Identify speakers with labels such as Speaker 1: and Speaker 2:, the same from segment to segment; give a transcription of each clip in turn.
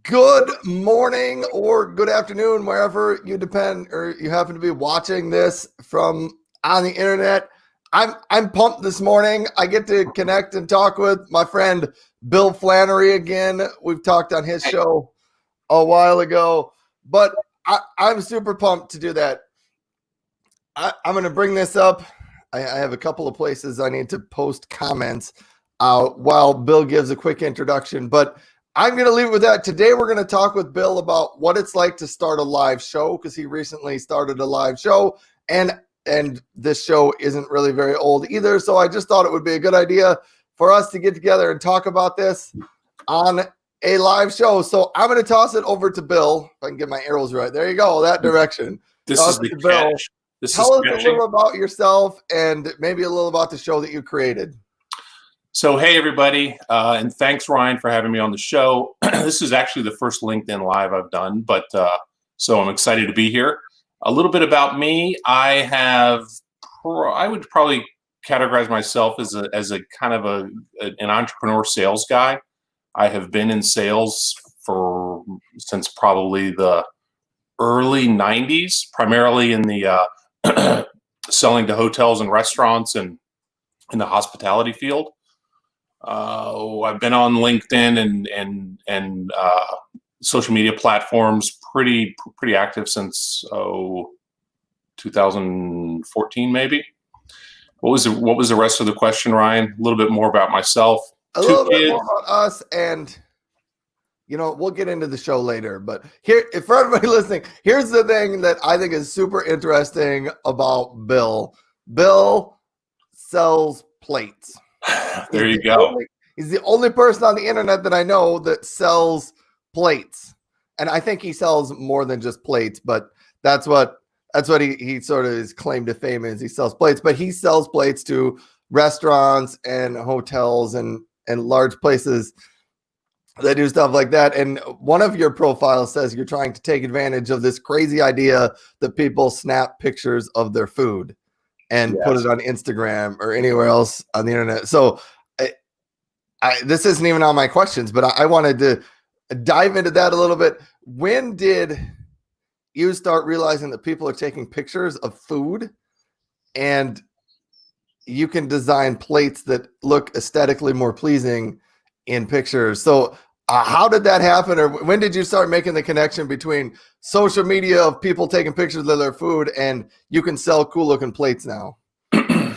Speaker 1: Good morning or good afternoon, wherever you depend or you happen to be watching this from on the internet. I'm pumped this morning. I get to connect and talk with my friend Bill Flannery again. We've talked on his show a while ago, but I'm super pumped to do that. I'm going to bring this up. I have a couple of places I need to post comments while Bill gives a quick introduction, but I'm going to leave it with that. Today, we're going to talk with Bill about what it's like to start a live show, because he recently started a live show, and this show isn't really very old either. So I just thought it would be a good idea for us to get together and talk about this on a live show. So I'm going to toss it over to Bill. If I can get my arrows right. There you go, that direction.
Speaker 2: This is the catch.
Speaker 1: Tell us a little about yourself and maybe a little about the show that you created.
Speaker 2: So, hey, everybody, and thanks, Ryan, for having me on the show. This is actually the first LinkedIn Live I've done, but so I'm excited to be here. A little bit about me. I would probably categorize myself as a kind of an entrepreneur sales guy. I have been in sales since probably the early 90s, primarily in the selling to hotels and restaurants and in the hospitality field. I've been on LinkedIn and social media platforms pretty active since 2014 maybe. What was the rest of the question, Ryan? A little bit more about myself.
Speaker 1: A little bit more about us, and we'll get into the show later. But here, for everybody listening, here's the thing that I think is super interesting about Bill. Bill sells plates.
Speaker 2: There you go.
Speaker 1: He's the only person on the internet that I know that sells plates, and I think he sells more than just plates. But that's what he sort of his claim to fame is. He sells plates, but he sells plates to restaurants and hotels and large places that do stuff like that. And one of your profiles says you're trying to take advantage of this crazy idea that people snap pictures of their food and put it on Instagram or anywhere else on the internet. So this isn't even on my questions, but I wanted to dive into that a little bit. When did you start realizing that people are taking pictures of food and you can design plates that look aesthetically more pleasing in pictures? So how did that happen? Or when did you start making the connection between social media of people taking pictures of their food and you can sell cool looking plates now?
Speaker 2: I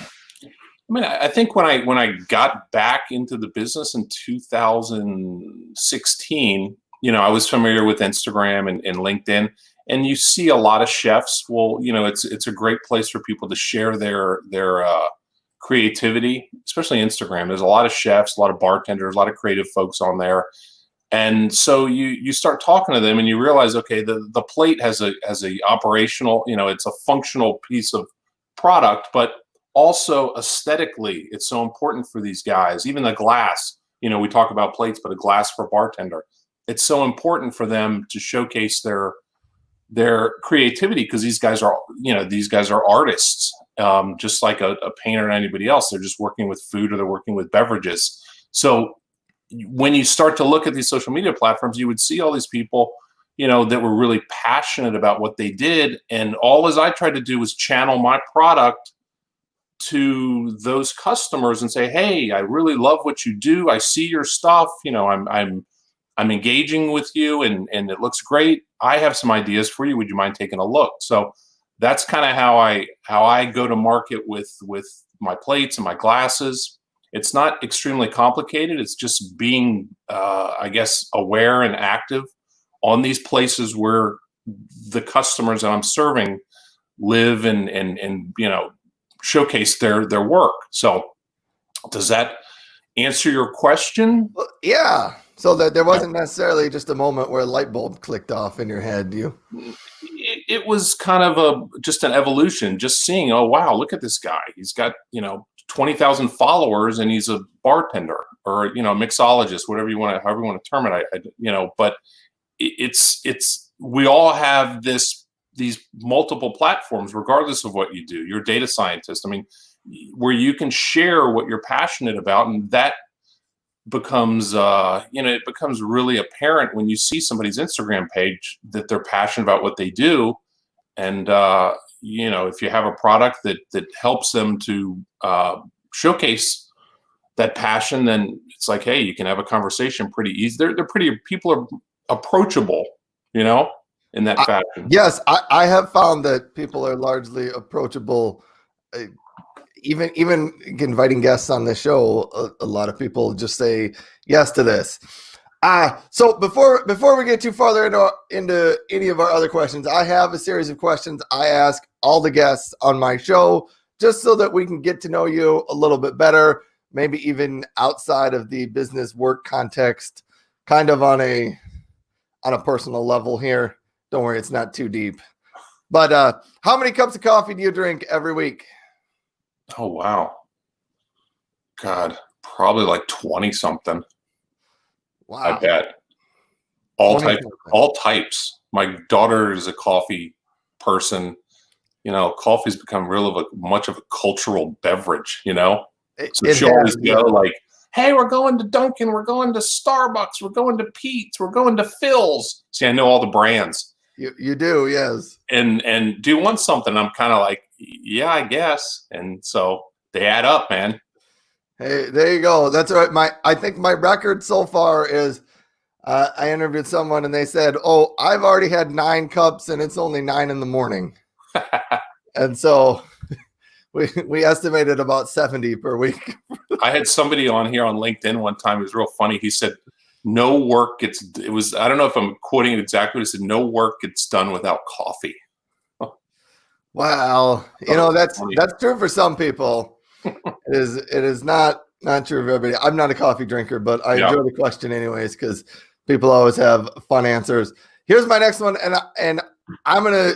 Speaker 2: mean, I think when I got back into the business in 2016, I was familiar with Instagram and LinkedIn, and you see a lot of chefs. Well, it's a great place for people to share their creativity, especially Instagram. There's a lot of chefs, a lot of bartenders, a lot of creative folks on there. And so you start talking to them and you realize, okay, the plate has a operational, it's a functional piece of product, but also aesthetically, it's so important for these guys. Even the glass, we talk about plates, but a glass for a bartender, it's so important for them to showcase their creativity, because these guys are artists, just like a painter or anybody else. They're just working with food or they're working with beverages. So when you start to look at these social media platforms, you would see all these people, that were really passionate about what they did. And all as I tried to do was channel my product to those customers and say, hey, I really love what you do. I see your stuff. I'm engaging with you and it looks great. I have some ideas for you. Would you mind taking a look? So that's kind of how I go to market with my plates and my glasses. It's not extremely complicated. It's just being, I guess, aware and active on these places where the customers that I'm serving live and showcase their work. So does that answer your question?
Speaker 1: Yeah. So that there wasn't necessarily just a moment where a light bulb clicked off in your head,
Speaker 2: It was kind of just an evolution, just seeing, oh, wow, look at this guy. He's got, 20,000 followers and he's a bartender or, a mixologist, however you want to term it. But we all have these multiple platforms, regardless of what you do. You're a data scientist. I mean, where you can share what you're passionate about, and becomes it becomes really apparent when you see somebody's Instagram page that they're passionate about what they do. And if you have a product that helps them to showcase that passion, then it's like, hey, you can have a conversation pretty easy. People are approachable, in that fashion.
Speaker 1: Yes, I have found that people are largely approachable. Even inviting guests on the show, a lot of people just say yes to this. So before we get too farther into any of our other questions, I have a series of questions I ask all the guests on my show, just so that we can get to know you a little bit better, maybe even outside of the business work context, kind of on a personal level here. Don't worry, it's not too deep. But how many cups of coffee do you drink every week?
Speaker 2: Oh, wow. God, probably like 20 something.
Speaker 1: Wow.
Speaker 2: I bet. All types. My daughter is a coffee person. Coffee's become much of a cultural beverage, So she always go like, hey, we're going to Dunkin', we're going to Starbucks, we're going to Pete's, we're going to Phil's. See, I know all the brands.
Speaker 1: You do, yes.
Speaker 2: And do you want something? I'm kind of like, yeah, I guess. And so they add up, man.
Speaker 1: Hey, there you go. That's right. I think my record so far is I interviewed someone and they said, oh, I've already had 9 cups and it's only 9 in the morning. And so we estimated about 70 per week.
Speaker 2: I had somebody on here on LinkedIn one time. It was real funny. He said, I don't know if I'm quoting it exactly, but he said, no work gets done without coffee.
Speaker 1: Wow. That's true for some people. It is not true for everybody. I'm not a coffee drinker, but I enjoy the question anyways, because people always have fun answers. Here's my next one, and I'm gonna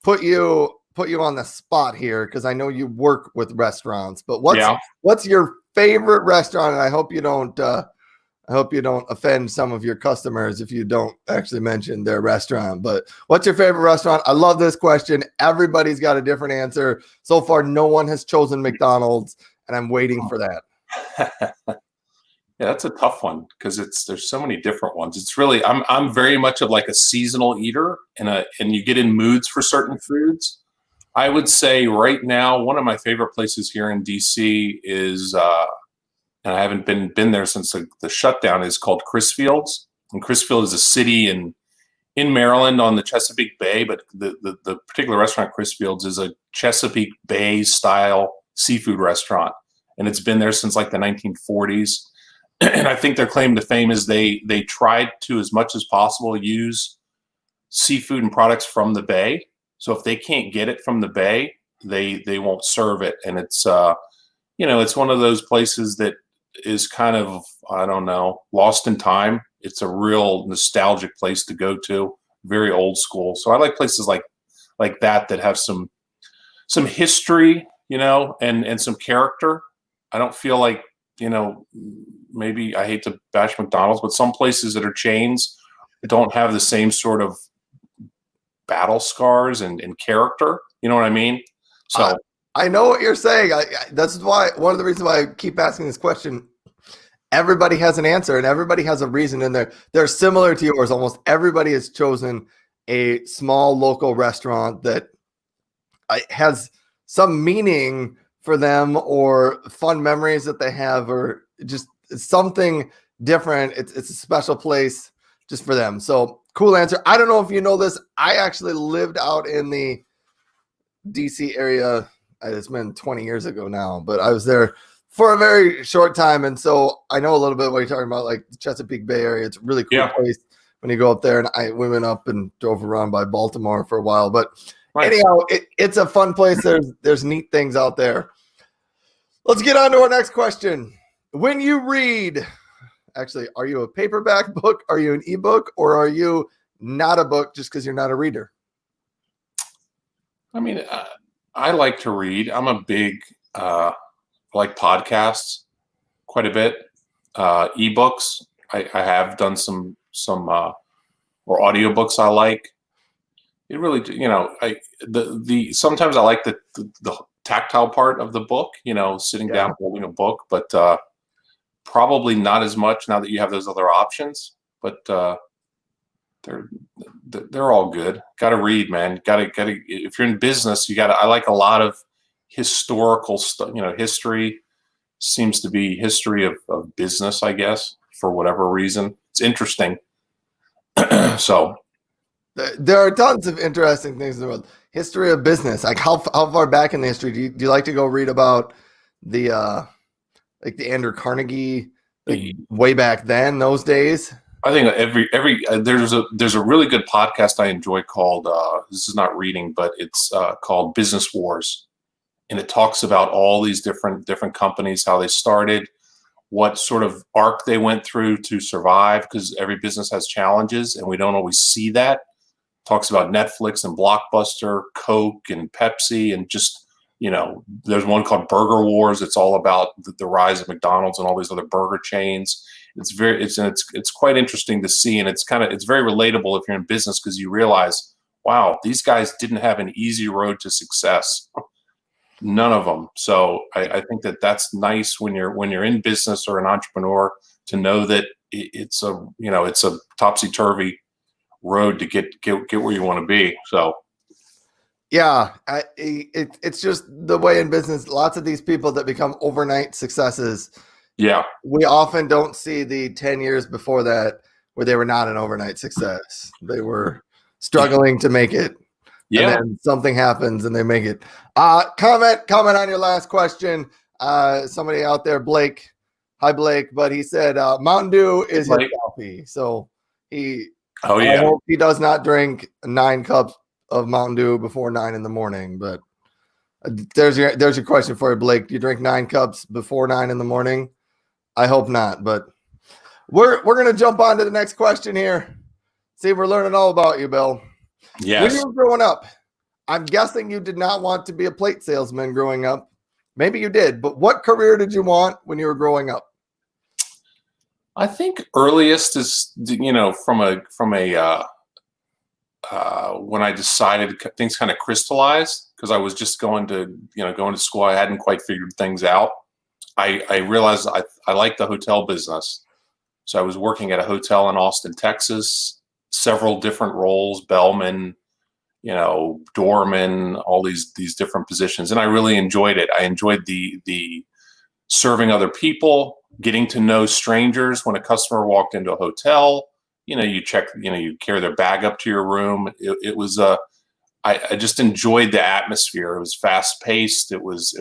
Speaker 1: put you on the spot here because I know you work with restaurants. But what's your favorite restaurant? And I hope you don't offend some of your customers if you don't actually mention their restaurant. But what's your favorite restaurant? I love this question. Everybody's got a different answer. So far, no one has chosen McDonald's, and I'm waiting for that.
Speaker 2: Yeah, that's a tough one because there's so many different ones. It's really I'm very much of like a seasonal eater, and you get in moods for certain foods. I would say right now one of my favorite places here in DC is and I haven't been there since the shutdown, is called Chrisfield's. And Chrisfield is a city in Maryland on the Chesapeake Bay, but the particular restaurant Chrisfield's is a Chesapeake Bay style seafood restaurant, and it's been there since like the 1940s. And I think their claim to fame is they tried to, as much as possible, use seafood and products from the Bay. So if they can't get it from the Bay, they won't serve it. And it's it's one of those places that is kind of, I don't know, lost in time. It's a real nostalgic place to go to, very old school. So I like places like that have some history, and some character. I don't feel like, maybe I hate to bash McDonald's, but some places that are chains don't have the same sort of battle scars and character. You know what I mean? So
Speaker 1: I know what you're saying. That's why one of the reasons why I keep asking this question. Everybody has an answer and everybody has a reason, and they're similar to yours. Almost everybody has chosen a small local restaurant that has some meaning for them, or fun memories that they have, or just something different. It's a special place just for them. So cool answer. I don't know if you know this. I actually lived out in the DC area. It's been 20 years ago now, but I was there for a very short time. And so I know a little bit what you're talking about, like the Chesapeake Bay area. It's a really cool place when you go up there. And we went up and drove around by Baltimore for a while. But anyhow, it's a fun place. There's neat things out there. Let's get on to our next question. When you read, actually, are you a paperback book? Are you an ebook? Or are you not a book just because you're not a reader?
Speaker 2: I mean, I like to read. I'm a big like podcasts quite a bit. Ebooks. I have done some or audiobooks I like. It really, sometimes I like the tactile part of the book, sitting down holding a book, but probably not as much now that you have those other options, but they're all good. Got to read, man. Got to. If you're in business, you got to. I like a lot of historical stuff. History seems to be history of business, I guess, for whatever reason. It's interesting. So
Speaker 1: there are tons of interesting things in the world. History of business. Like how far back in the history do you like to go read about the like the Andrew Carnegie, like way back then, those days?
Speaker 2: I think there's a really good podcast I enjoy called this is not reading, but it's called Business Wars, and it talks about all these different companies, how they started, what sort of arc they went through to survive, because every business has challenges and we don't always see that. Talks about Netflix and Blockbuster, Coke and Pepsi, and just, there's one called Burger Wars. It's all about the rise of McDonald's and all these other burger chains. It's quite interesting to see, and it's very relatable if you're in business, because you realize, wow, these guys didn't have an easy road to success. None of them. So I think that's nice when you're in business or an entrepreneur, to know that it's a topsy-turvy road to get where you want to be. So
Speaker 1: yeah, it's just the way in business. Lots of these people that become overnight successes,
Speaker 2: yeah,
Speaker 1: we often don't see the 10 years before that where they were not an overnight success. They were struggling to make it. Yeah. And then something happens and they make it. Comment on your last question. Somebody out there, Blake. Hi, Blake. But he said Mountain Dew is his coffee. So I hope he does not drink 9 cups of Mountain Dew before 9 in the morning. But there's your question for you, Blake. Do you drink 9 cups before 9 in the morning? I hope not. But we're gonna jump on to the next question here. See, we're learning all about you, Bill.
Speaker 2: Yes.
Speaker 1: When you were growing up, I'm guessing you did not want to be a plate salesman growing up. Maybe you did, but what career did you want when you were growing up?
Speaker 2: I think earliest is, from a when I decided things kind of crystallized, because I was just going to school. I hadn't quite figured things out. I realized I liked the hotel business. So I was working at a hotel in Austin, Texas, several different roles, bellman, doorman, all these different positions. And I really enjoyed it. I enjoyed the serving other people, getting to know strangers. When a customer walked into a hotel, you check, you carry their bag up to your room. It was I just enjoyed the atmosphere. It was fast paced. It was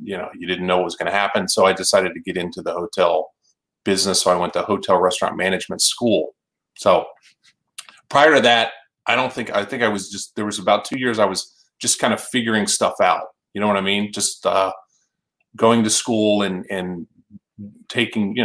Speaker 2: you didn't know what was going to happen. So I decided to get into the hotel business. So I went to hotel restaurant management school. So prior to that, I think I was there was about 2 years I was just kind of figuring stuff out. You know what I mean? Just going to school and taking,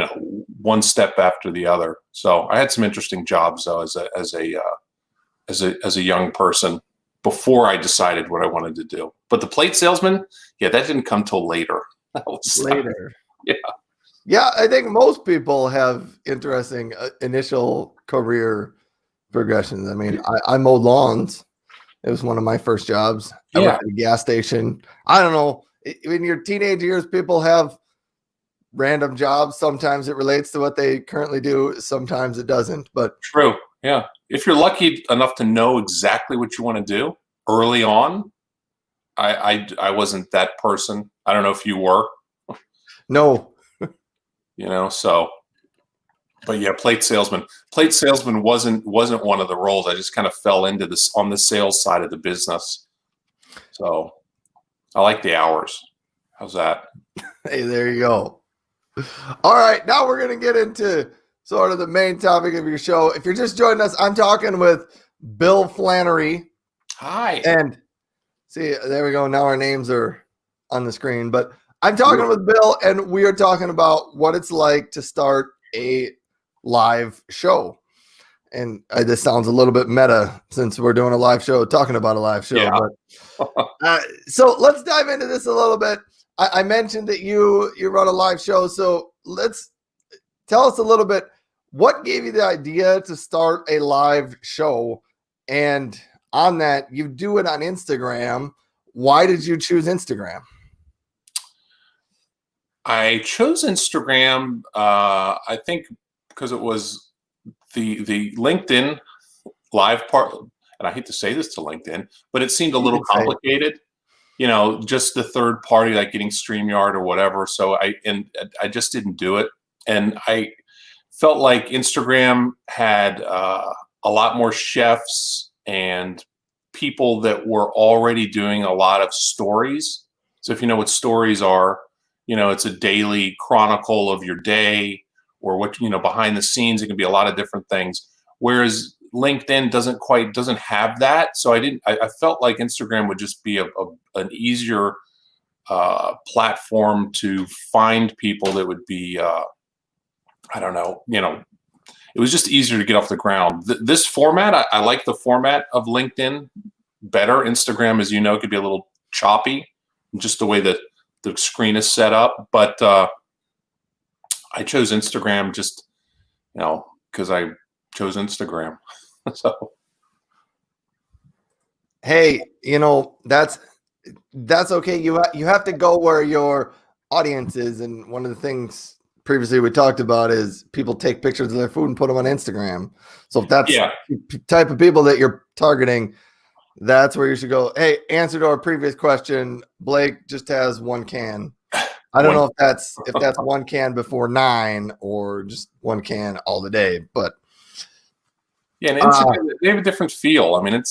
Speaker 2: one step after the other. So I had some interesting jobs though as a young person before I decided what I wanted to do. But the plate salesman, that didn't come till later. That was
Speaker 1: later.
Speaker 2: Yeah.
Speaker 1: Yeah, I think most people have interesting initial career progressions. I mean, I mowed lawns. It was one of my first jobs. I worked at a gas station. I don't know. In your teenage years, people have random jobs. Sometimes it relates to what they currently do. Sometimes it doesn't. But
Speaker 2: true. Yeah. If you're lucky enough to know exactly what you want to do early on, I wasn't that person. I don't know if you were.
Speaker 1: No.
Speaker 2: So, but yeah, plate salesman wasn't one of the roles. I just kind of fell into this on the sales side of the business. So I like the hours. How's that?
Speaker 1: Hey, there you go. All right. Now we're going to get into sort of the main topic of your show. If you're just joining us, I'm talking with Bill Flannery.
Speaker 2: Hi.
Speaker 1: And see, there we go. Now our names are on the screen, but I'm talking with Bill, and we are talking about what it's like to start a live show. And this sounds a little bit meta since we're doing a live show, talking about a live show.
Speaker 2: Yeah.
Speaker 1: But, so let's dive into this a little bit. I mentioned that you run a live show. So let's tell us a little bit. What gave you the idea to start a live show? And on that, you do it on Instagram. Why did you choose Instagram?
Speaker 2: I chose Instagram, I think because it was the LinkedIn live part, and I hate to say this to LinkedIn, but it seemed a
Speaker 1: You
Speaker 2: little
Speaker 1: can say,
Speaker 2: complicated. Just the third party, like getting StreamYard or whatever. So I just didn't do it, and I felt like Instagram had a lot more chefs and people that were already doing a lot of stories. So if you know what stories are, it's a daily chronicle of your day or what, behind the scenes. It can be a lot of different things. Whereas LinkedIn doesn't have that. So I felt like Instagram would just be an easier platform to find people that would be, I don't know, it was just easier to get off the ground. This format, I like the format of LinkedIn better. Instagram, as you know, could be a little choppy, just the way that the screen is set up. But I chose Instagram just, because I chose Instagram. So
Speaker 1: hey, that's okay. You have to go where your audience is, and one of the things previously we talked about is people take pictures of their food and put them on Instagram. So if that's
Speaker 2: yeah,
Speaker 1: the type of people that you're targeting, that's where you should go. Hey, answer to our previous question. Blake just has one can. I don't know if that's one can before 9 or just one can all the day, but
Speaker 2: yeah, and Instagram, they have a different feel. I mean,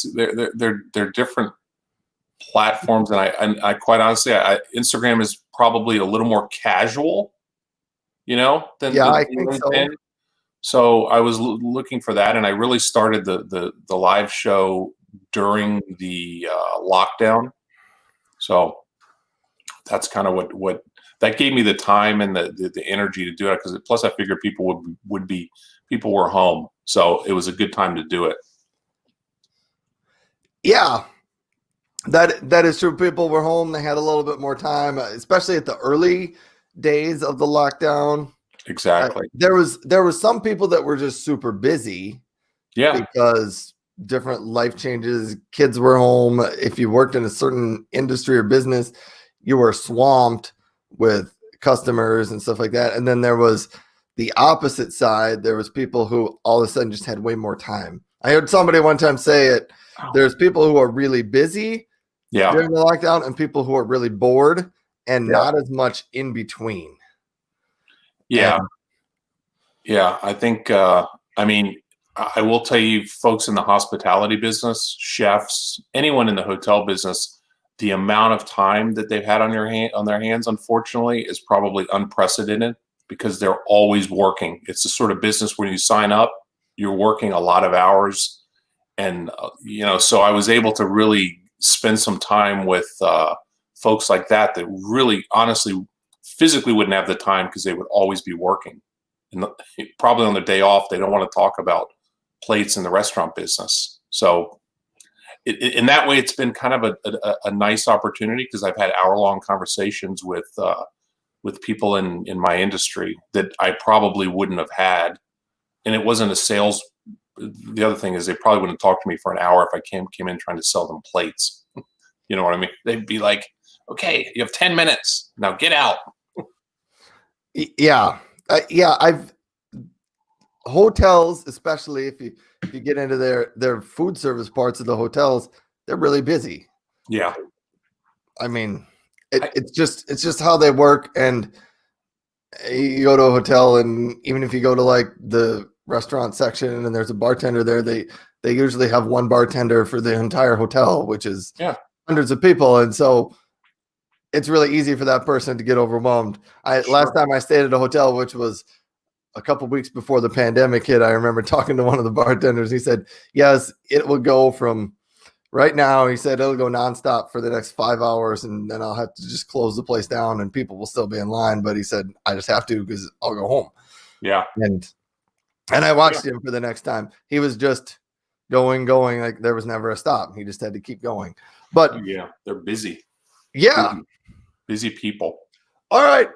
Speaker 2: they're different platforms, and I quite honestly, Instagram is probably a little more casual, than
Speaker 1: I
Speaker 2: than
Speaker 1: think
Speaker 2: LinkedIn.
Speaker 1: so.
Speaker 2: So I was looking for that, and I really started the live show during the lockdown. So that's kind of what that gave me the time and the energy to do it. Because plus, I figured people were home, so it was a good time to do it.
Speaker 1: Yeah, that is true. People were home; they had a little bit more time, especially at the early days of the lockdown.
Speaker 2: Exactly.
Speaker 1: There was some people that were just super busy
Speaker 2: Yeah.
Speaker 1: because different life changes. Kids were home. If you worked in a certain industry or business, you were swamped with customers and stuff like that. And then there was the opposite side. There was people who all of a sudden just had way more time. I heard somebody one time say it. There's people who are really busy
Speaker 2: Yeah.
Speaker 1: during the lockdown and people who are really bored and
Speaker 2: Yeah.
Speaker 1: not as much in between.
Speaker 2: Yeah.
Speaker 1: And
Speaker 2: Yeah. I think, I mean, I will tell you, folks in the hospitality business, chefs, anyone in the hotel business, the amount of time that they've had on their hands, unfortunately, is probably unprecedented because they're always working. It's the sort of business where you sign up, you're working a lot of hours, and so I was able to really spend some time with folks like that really, honestly, physically wouldn't have the time because they would always be working, and probably on their day off, they don't want to talk about plates in the restaurant business. So in that way, it's been kind of a nice opportunity because I've had hour-long conversations with people in my industry that I probably wouldn't have had. And it wasn't a sales. The other thing is they probably wouldn't talk to me for an hour if I came in trying to sell them plates. You know what I mean? They'd be like, okay, you have 10 minutes. Now get out.
Speaker 1: yeah, I've hotels, especially if you get into their food service parts of the hotels, they're really busy.
Speaker 2: Yeah.
Speaker 1: I mean, it's just how they work. And you go to a hotel, and even if you go to like the restaurant section and there's a bartender there, they usually have one bartender for the entire hotel, which is hundreds of people. And so it's really easy for that person to get overwhelmed. Last time I stayed at a hotel, which was a couple weeks before the pandemic hit, I remember talking to one of the bartenders. He said, yes, it will go from right now. He said, it'll go nonstop for the next 5 hours. And then I'll have to just close the place down and people will still be in line. But he said, I just have to, because I'll go home.
Speaker 2: Yeah.
Speaker 1: And I watched him for the next time. He was just going, like there was never a stop. He just had to keep going. But
Speaker 2: yeah, they're busy.
Speaker 1: Yeah.
Speaker 2: Busy people.
Speaker 1: All right.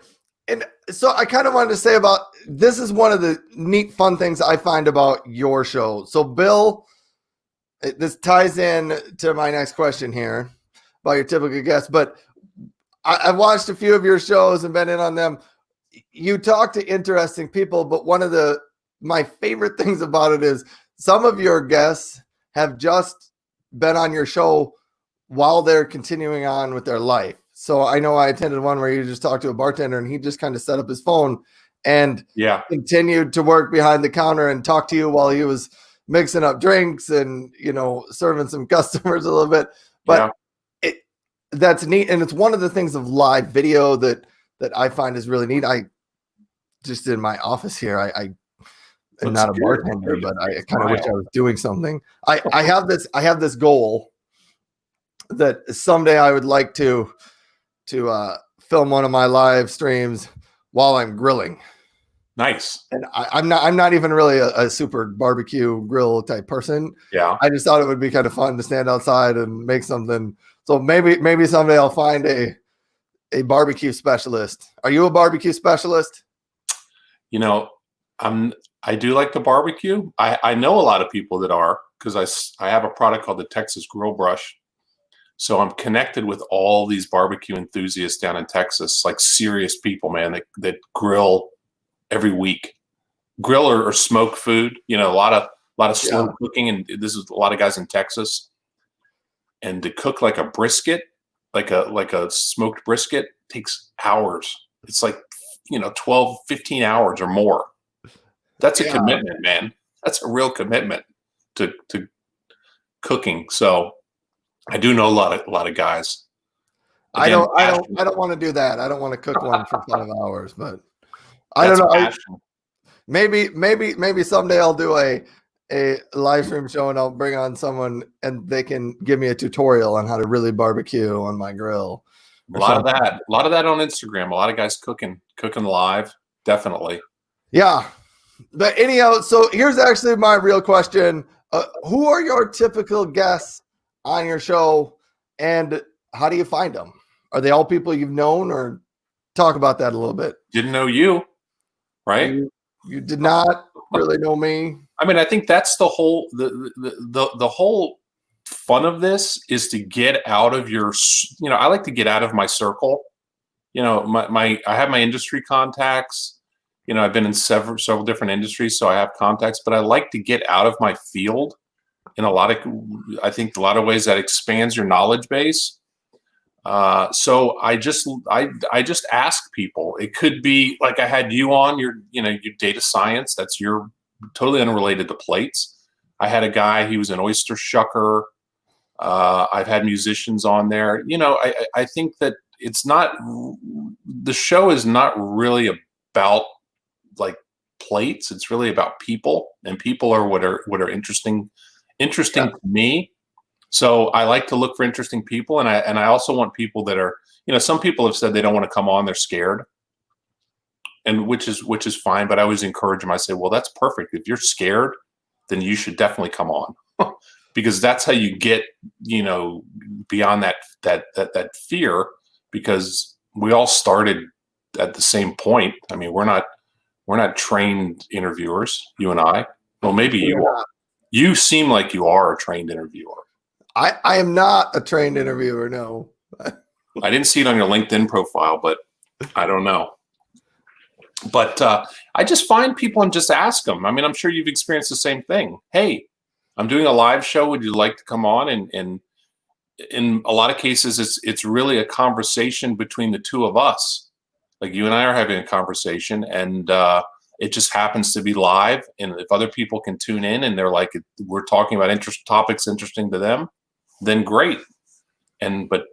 Speaker 1: And so I kind of wanted to say about this is one of the neat, fun things I find about your show. So, Bill, this ties in to my next question here about your typical guest. But I've watched a few of your shows and been in on them. You talk to interesting people, but one of my favorite things about it is some of your guests have just been on your show while they're continuing on with their life. So I know I attended one where you just talked to a bartender and he just kind of set up his phone and continued to work behind the counter and talk to you while he was mixing up drinks and, serving some customers a little bit. But that's neat. And it's one of the things of live video that I find is really neat. I just in my office here, I am not a bartender, but I kind of wish I was doing something. I have this goal that someday I would like to film one of my live streams while I'm grilling.
Speaker 2: Nice.
Speaker 1: And I'm not even really a super barbecue grill type person.
Speaker 2: Yeah.
Speaker 1: I just thought it would be kind of fun to stand outside and make something. So maybe someday I'll find a barbecue specialist. Are you a barbecue specialist?
Speaker 2: I do like the barbecue. I know a lot of people that are, because I have a product called the Texas Grill Brush. So I'm connected with all these barbecue enthusiasts down in Texas, like serious people, man, that grill every week, grill or smoke food. A lot of slow cooking, and this is a lot of guys in Texas. And to cook like a brisket, like a smoked brisket, takes hours. It's like 12, 15 hours or more. That's a commitment, man. That's a real commitment to cooking. So I do know a lot of guys. Again,
Speaker 1: I don't want to do that. I don't want to cook one for 5 hours, but I don't know. Maybe someday I'll do a live stream show and I'll bring on someone and they can give me a tutorial on how to really barbecue on my grill.
Speaker 2: A lot of that on Instagram. A lot of guys cooking live. Definitely.
Speaker 1: Yeah. But anyhow, so here's actually my real question. Who are your typical guests on your show and how do you find them? Are they all people you've known, or talk about that a little bit?
Speaker 2: Didn't know you, right?
Speaker 1: You did not really know me.
Speaker 2: I mean, I think that's the whole the whole fun of this is to get out of your. I like to get out of my circle. I have my industry contacts. I've been in several different industries, so I have contacts. But I like to get out of my field in I think a lot of ways that expands your knowledge base. So I just ask people. It could be like I had you on your data science. That's your totally unrelated to plates. I had a guy, he was an oyster shucker. I've had musicians on there. I think that the show is not really about like plates. It's really about people, and people are what are interesting to me. So I like to look for interesting people, and I also want people that are, some people have said they don't want to come on, they're scared, and which is fine. But I always encourage them. I say, well, that's perfect. If you're scared, then you should definitely come on, because that's how you get beyond that fear. Because we all started at the same point. I mean, we're not trained interviewers, you and I. Well, maybe you are. You seem like you are a trained interviewer.
Speaker 1: I am not a trained interviewer, no.
Speaker 2: I didn't see it on your LinkedIn profile, but I don't know. But I just find people and just ask them. I mean, I'm sure you've experienced the same thing. Hey, I'm doing a live show. Would you like to come on? And in a lot of cases, it's really a conversation between the two of us. Like you and I are having a conversation, and it just happens to be live. And if other people can tune in and they're like, we're talking about topics interesting to them, then great. And but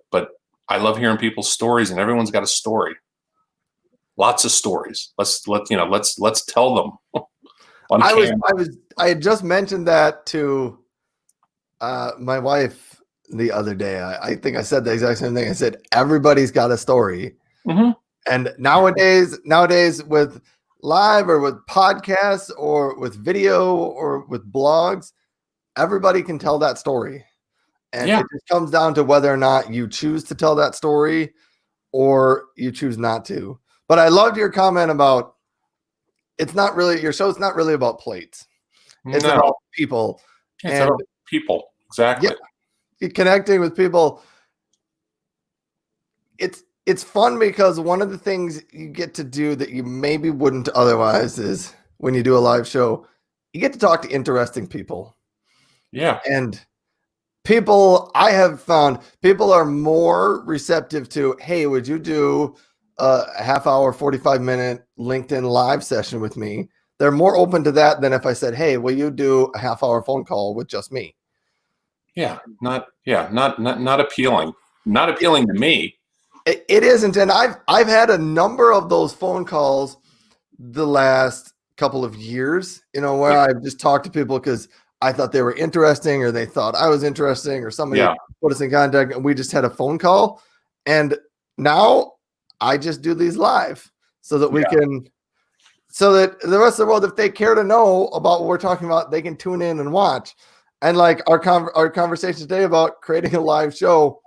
Speaker 2: I love hearing people's stories, and everyone's got a story. Lots of stories. Let's tell them.
Speaker 1: I had just mentioned that to my wife the other day. I think I said the exact same thing. I said everybody's got a story, and nowadays with live or with podcasts or with video or with blogs, everybody can tell that story. And it just comes down to whether or not you choose to tell that story or you choose not to. But I loved your comment about your show's not really about plates. It's about people.
Speaker 2: It's about people. Exactly.
Speaker 1: Yeah, connecting with people. it's fun because one of the things you get to do that you maybe wouldn't otherwise is when you do a live show, you get to talk to interesting people.
Speaker 2: Yeah.
Speaker 1: And people, I have found people are more receptive to, hey, would you do a half hour, 45-minute LinkedIn live session with me? They're more open to that than if I said, hey, will you do a half hour phone call with just me?
Speaker 2: Not appealing. Not appealing to me.
Speaker 1: It isn't. And I've had a number of those phone calls the last couple of years, where I've just talked to people because I thought they were interesting or they thought I was interesting or somebody put us in contact and we just had a phone call. And now I just do these live so that we can, so that the rest of the world, if they care to know about what we're talking about, they can tune in and watch. And like our conversation today about creating a live show,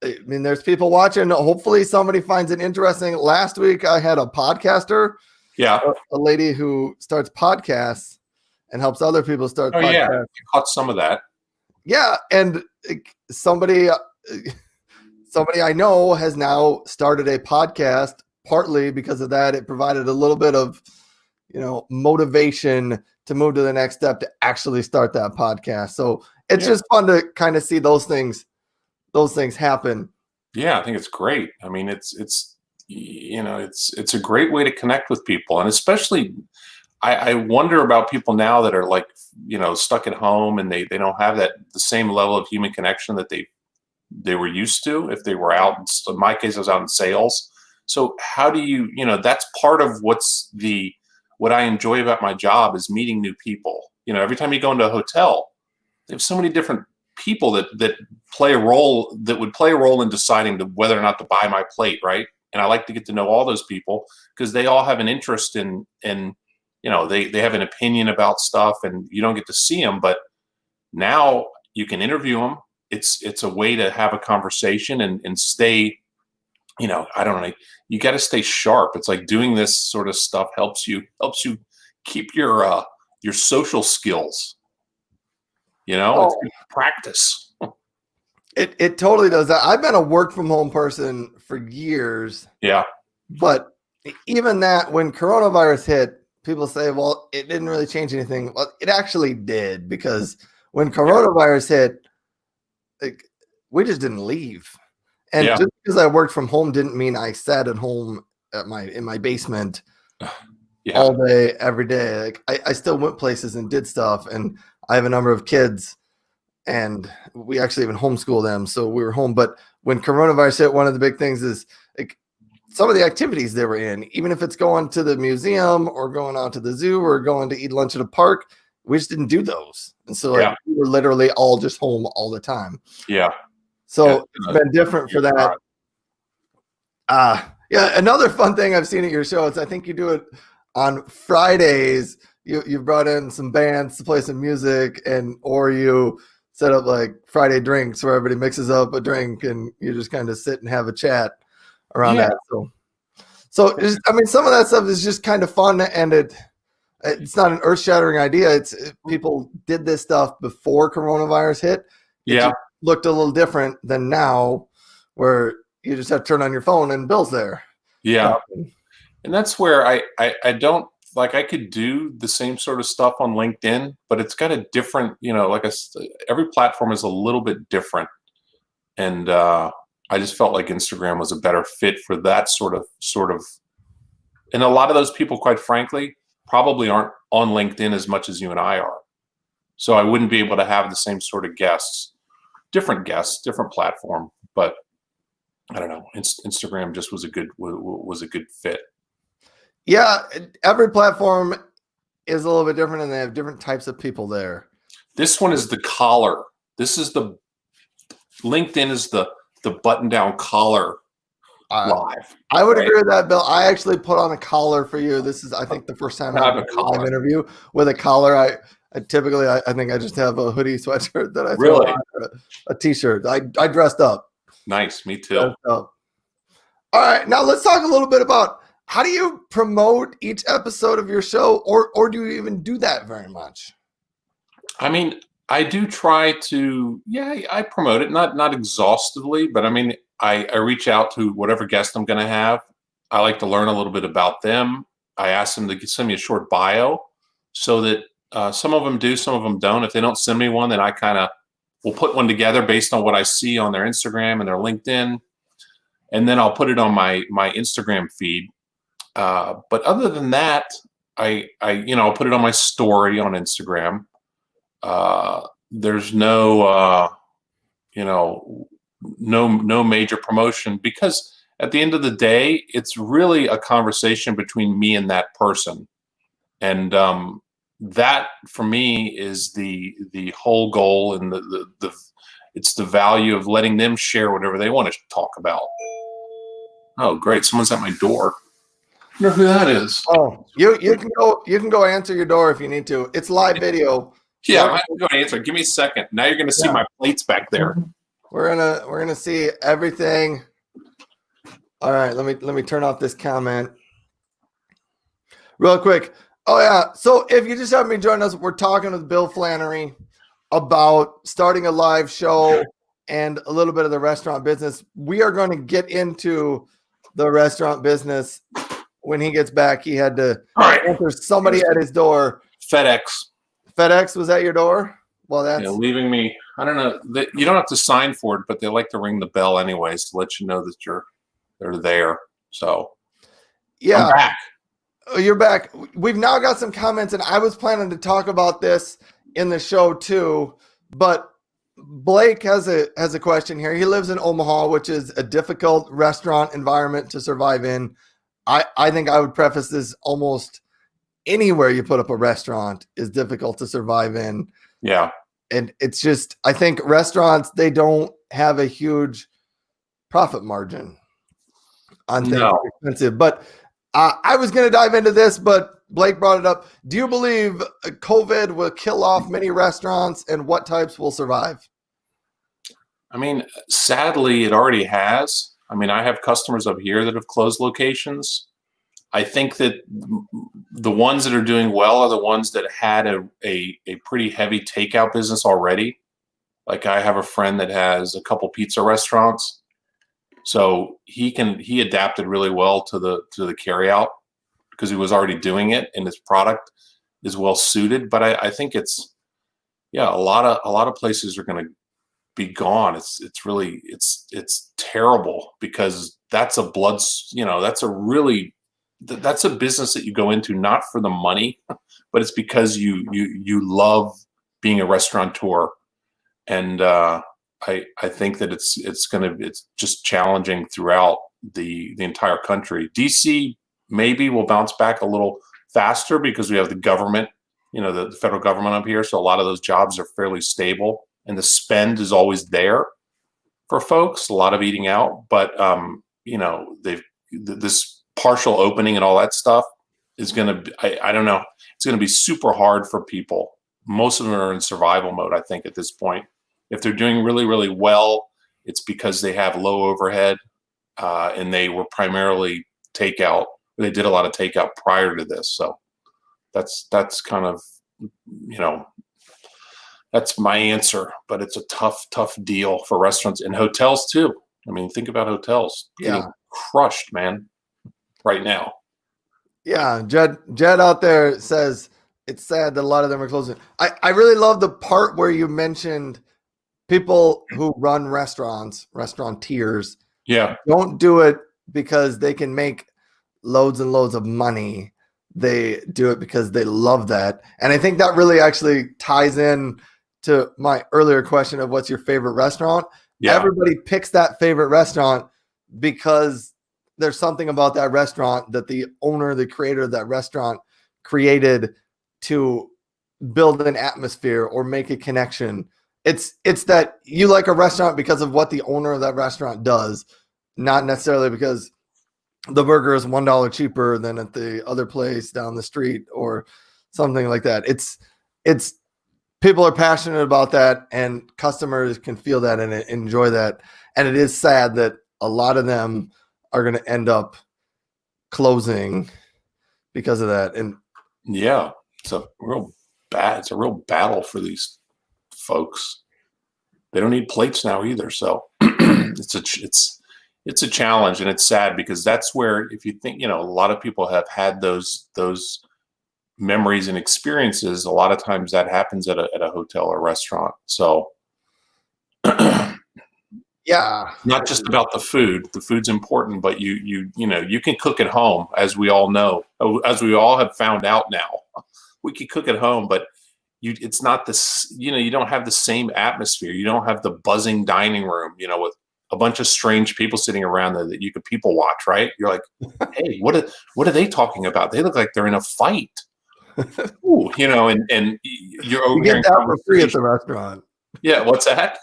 Speaker 1: I mean, there's people watching. Hopefully somebody finds it interesting. Last week I had a podcaster, a lady who starts podcasts and helps other people start podcasts.
Speaker 2: Yeah, you caught some of that.
Speaker 1: Yeah, and somebody I know has now started a podcast. Partly because of that, it provided a little bit of, motivation to move to the next step to actually start that podcast. So it's just fun to kind of see those things happen.
Speaker 2: Yeah, I think it's great. I mean, it's a great way to connect with people, and especially I wonder about people now that are like, stuck at home and they don't have the same level of human connection that they were used to if they were out. In my case, I was out in sales. So how do you, that's part of what I enjoy about my job is meeting new people. Every time you go into a hotel, they have so many different people that would play a role in deciding whether or not to buy my plate, right? And I like to get to know all those people because they all have an interest in they have an opinion about stuff, and you don't get to see them, but now you can interview them. It's a way to have a conversation and stay, I don't know, you got to stay sharp. It's like doing this sort of stuff helps you keep your social skills. It's good practice.
Speaker 1: It totally does that. I've been a work from home person for years.
Speaker 2: Yeah.
Speaker 1: But even that, when coronavirus hit, people say, well, it didn't really change anything. Well, it actually did, because when coronavirus hit, we just didn't leave. And just because I worked from home didn't mean I sat at home in my basement all day, every day. I still went places and did stuff. And I have a number of kids, and we actually even homeschool them. So we were home. But when coronavirus hit, one of the big things is some of the activities they were in, even if it's going to the museum or going out to the zoo or going to eat lunch at a park, we just didn't do those. And so we were literally all just home all the time.
Speaker 2: Yeah.
Speaker 1: So it's been different for that. Another fun thing I've seen at your show is I think you do it on Fridays. You brought in some bands to play some music, or you set up like Friday drinks where everybody mixes up a drink and you just kind of sit and have a chat around that. So some of that stuff is just kind of fun, and it's not an earth-shattering idea. People did this stuff before coronavirus hit. It looked a little different than now, where you just have to turn on your phone and Bill's there.
Speaker 2: Yeah. And that's where I don't, like, I could do the same sort of stuff on LinkedIn, but it's got a different, every platform is a little bit different. And I just felt like Instagram was a better fit for that sort of, and a lot of those people, quite frankly, probably aren't on LinkedIn as much as you and I are. So I wouldn't be able to have the same sort of guests, different platform, but I don't know. Instagram just was a good fit.
Speaker 1: Yeah, every platform is a little bit different, and they have different types of people there.
Speaker 2: This one is the collar. This is the LinkedIn is the button-down collar live.
Speaker 1: I would agree with that, Bill. I actually put on a collar for you. This is, I think, the first time I have a live interview with a collar. I typically think I just have a hoodie sweatshirt that I throw on, a t-shirt. I dressed up.
Speaker 2: Nice, me too.
Speaker 1: All right, now let's talk a little bit about how do you promote each episode of your show, or do you even do that very much?
Speaker 2: I mean, I do try to, I promote it, not exhaustively, but I mean, I reach out to whatever guest I'm going to have. I like to learn a little bit about them. I ask them to send me a short bio so that some of them do, some of them don't. If they don't send me one, then I kind of will put one together based on what I see on their Instagram and their LinkedIn. And then I'll put it on my Instagram feed. But other than that, I'll put it on my story on Instagram. There's no, no major promotion, because at the end of the day, it's really a conversation between me and that person. And that for me is the whole goal, and it's the value of letting them share whatever they want to talk about. Oh, great. Someone's at my door. I wonder who that is.
Speaker 1: Oh, you can go answer your door if you need to. It's live video.
Speaker 2: Yeah, I'm going to answer. Give me a second. Now you're going to see my plates back there.
Speaker 1: We're gonna see everything. All right, let me turn off this comment real quick. Oh yeah, so if you just haven't been joining us, we're talking with Bill Flannery about starting a live show and a little bit of the restaurant business. We are going to get into the restaurant business when he gets back. He had to answer somebody at his door. FedEx was at your door? Well, that's
Speaker 2: leaving me. I don't know. You don't have to sign for it, but they like to ring the bell anyways to let you know that they're there. So
Speaker 1: yeah,
Speaker 2: I'm back.
Speaker 1: You're back. We've now got some comments, and I was planning to talk about this in the show too, but Blake has a question here. He lives in Omaha, which is a difficult restaurant environment to survive in. I think I would preface this: almost anywhere you put up a restaurant is difficult to survive in.
Speaker 2: Yeah.
Speaker 1: And it's just, I think restaurants, they don't have a huge profit margin on things expensive. But I was going to dive into this, but Blake brought it up. Do you believe COVID will kill off many restaurants, and what types will survive?
Speaker 2: I mean, sadly, it already has. I mean, I have customers up here that have closed locations. I think that the ones that are doing well are the ones that had a pretty heavy takeout business already. Like, I have a friend that has a couple pizza restaurants, so he adapted really well to the carryout because he was already doing it, and his product is well suited. But I think it's a lot of places are going to be gone. It's really terrible, because that's a that's a business that you go into not for the money, but it's because you love being a restaurateur. And I think that it's just challenging throughout the entire country. DC maybe will bounce back a little faster because we have the government, the federal government up here. So a lot of those jobs are fairly stable, and the spend is always there for folks, a lot of eating out. But this partial opening and all that stuff is going to be, I don't know, it's going to be super hard for people. Most of them are in survival mode, I think, at this point. If they're doing really, really well, it's because they have low overhead and they were primarily takeout. They did a lot of takeout prior to this. So that's kind of, that's my answer. But it's a tough deal for restaurants and hotels too. I mean, think about hotels getting crushed, man, right now.
Speaker 1: Yeah, Jed out there says it's sad that a lot of them are closing. I really love the part where you mentioned people who run restaurateurs.
Speaker 2: Yeah.
Speaker 1: Don't do it because they can make loads and loads of money. They do it because they love that. And I think that really actually ties in to my earlier question of what's your favorite restaurant. Yeah. Everybody picks that favorite restaurant because there's something about that restaurant that the owner, the creator of that restaurant created to build an atmosphere or make a connection. It's that you like a restaurant because of what the owner of that restaurant does, not necessarily because the burger is $1 cheaper than at the other place down the street or something like that. It's people are passionate about that, and customers can feel that and enjoy that. And it is sad that a lot of them are going to end up closing because of that. And
Speaker 2: yeah, it's a real battle for these folks. They don't need plates now either. So it's It's a challenge, and it's sad because that's where, if you think, a lot of people have had those memories and experiences. A lot of times that happens at a hotel or restaurant. So
Speaker 1: Yeah.
Speaker 2: not just about the food. The food's important, but you can cook at home, as we all know, as we all have found out now. We can cook at home, but it's not this. You don't have the same atmosphere. You don't have the buzzing dining room, with a bunch of strange people sitting around there that you could people watch. Right? You're like, hey, what are they talking about? They look like they're in a fight. Ooh, and you're
Speaker 1: You
Speaker 2: overhearing
Speaker 1: get that for free at
Speaker 2: conversation.
Speaker 1: the restaurant.
Speaker 2: Yeah, what's that?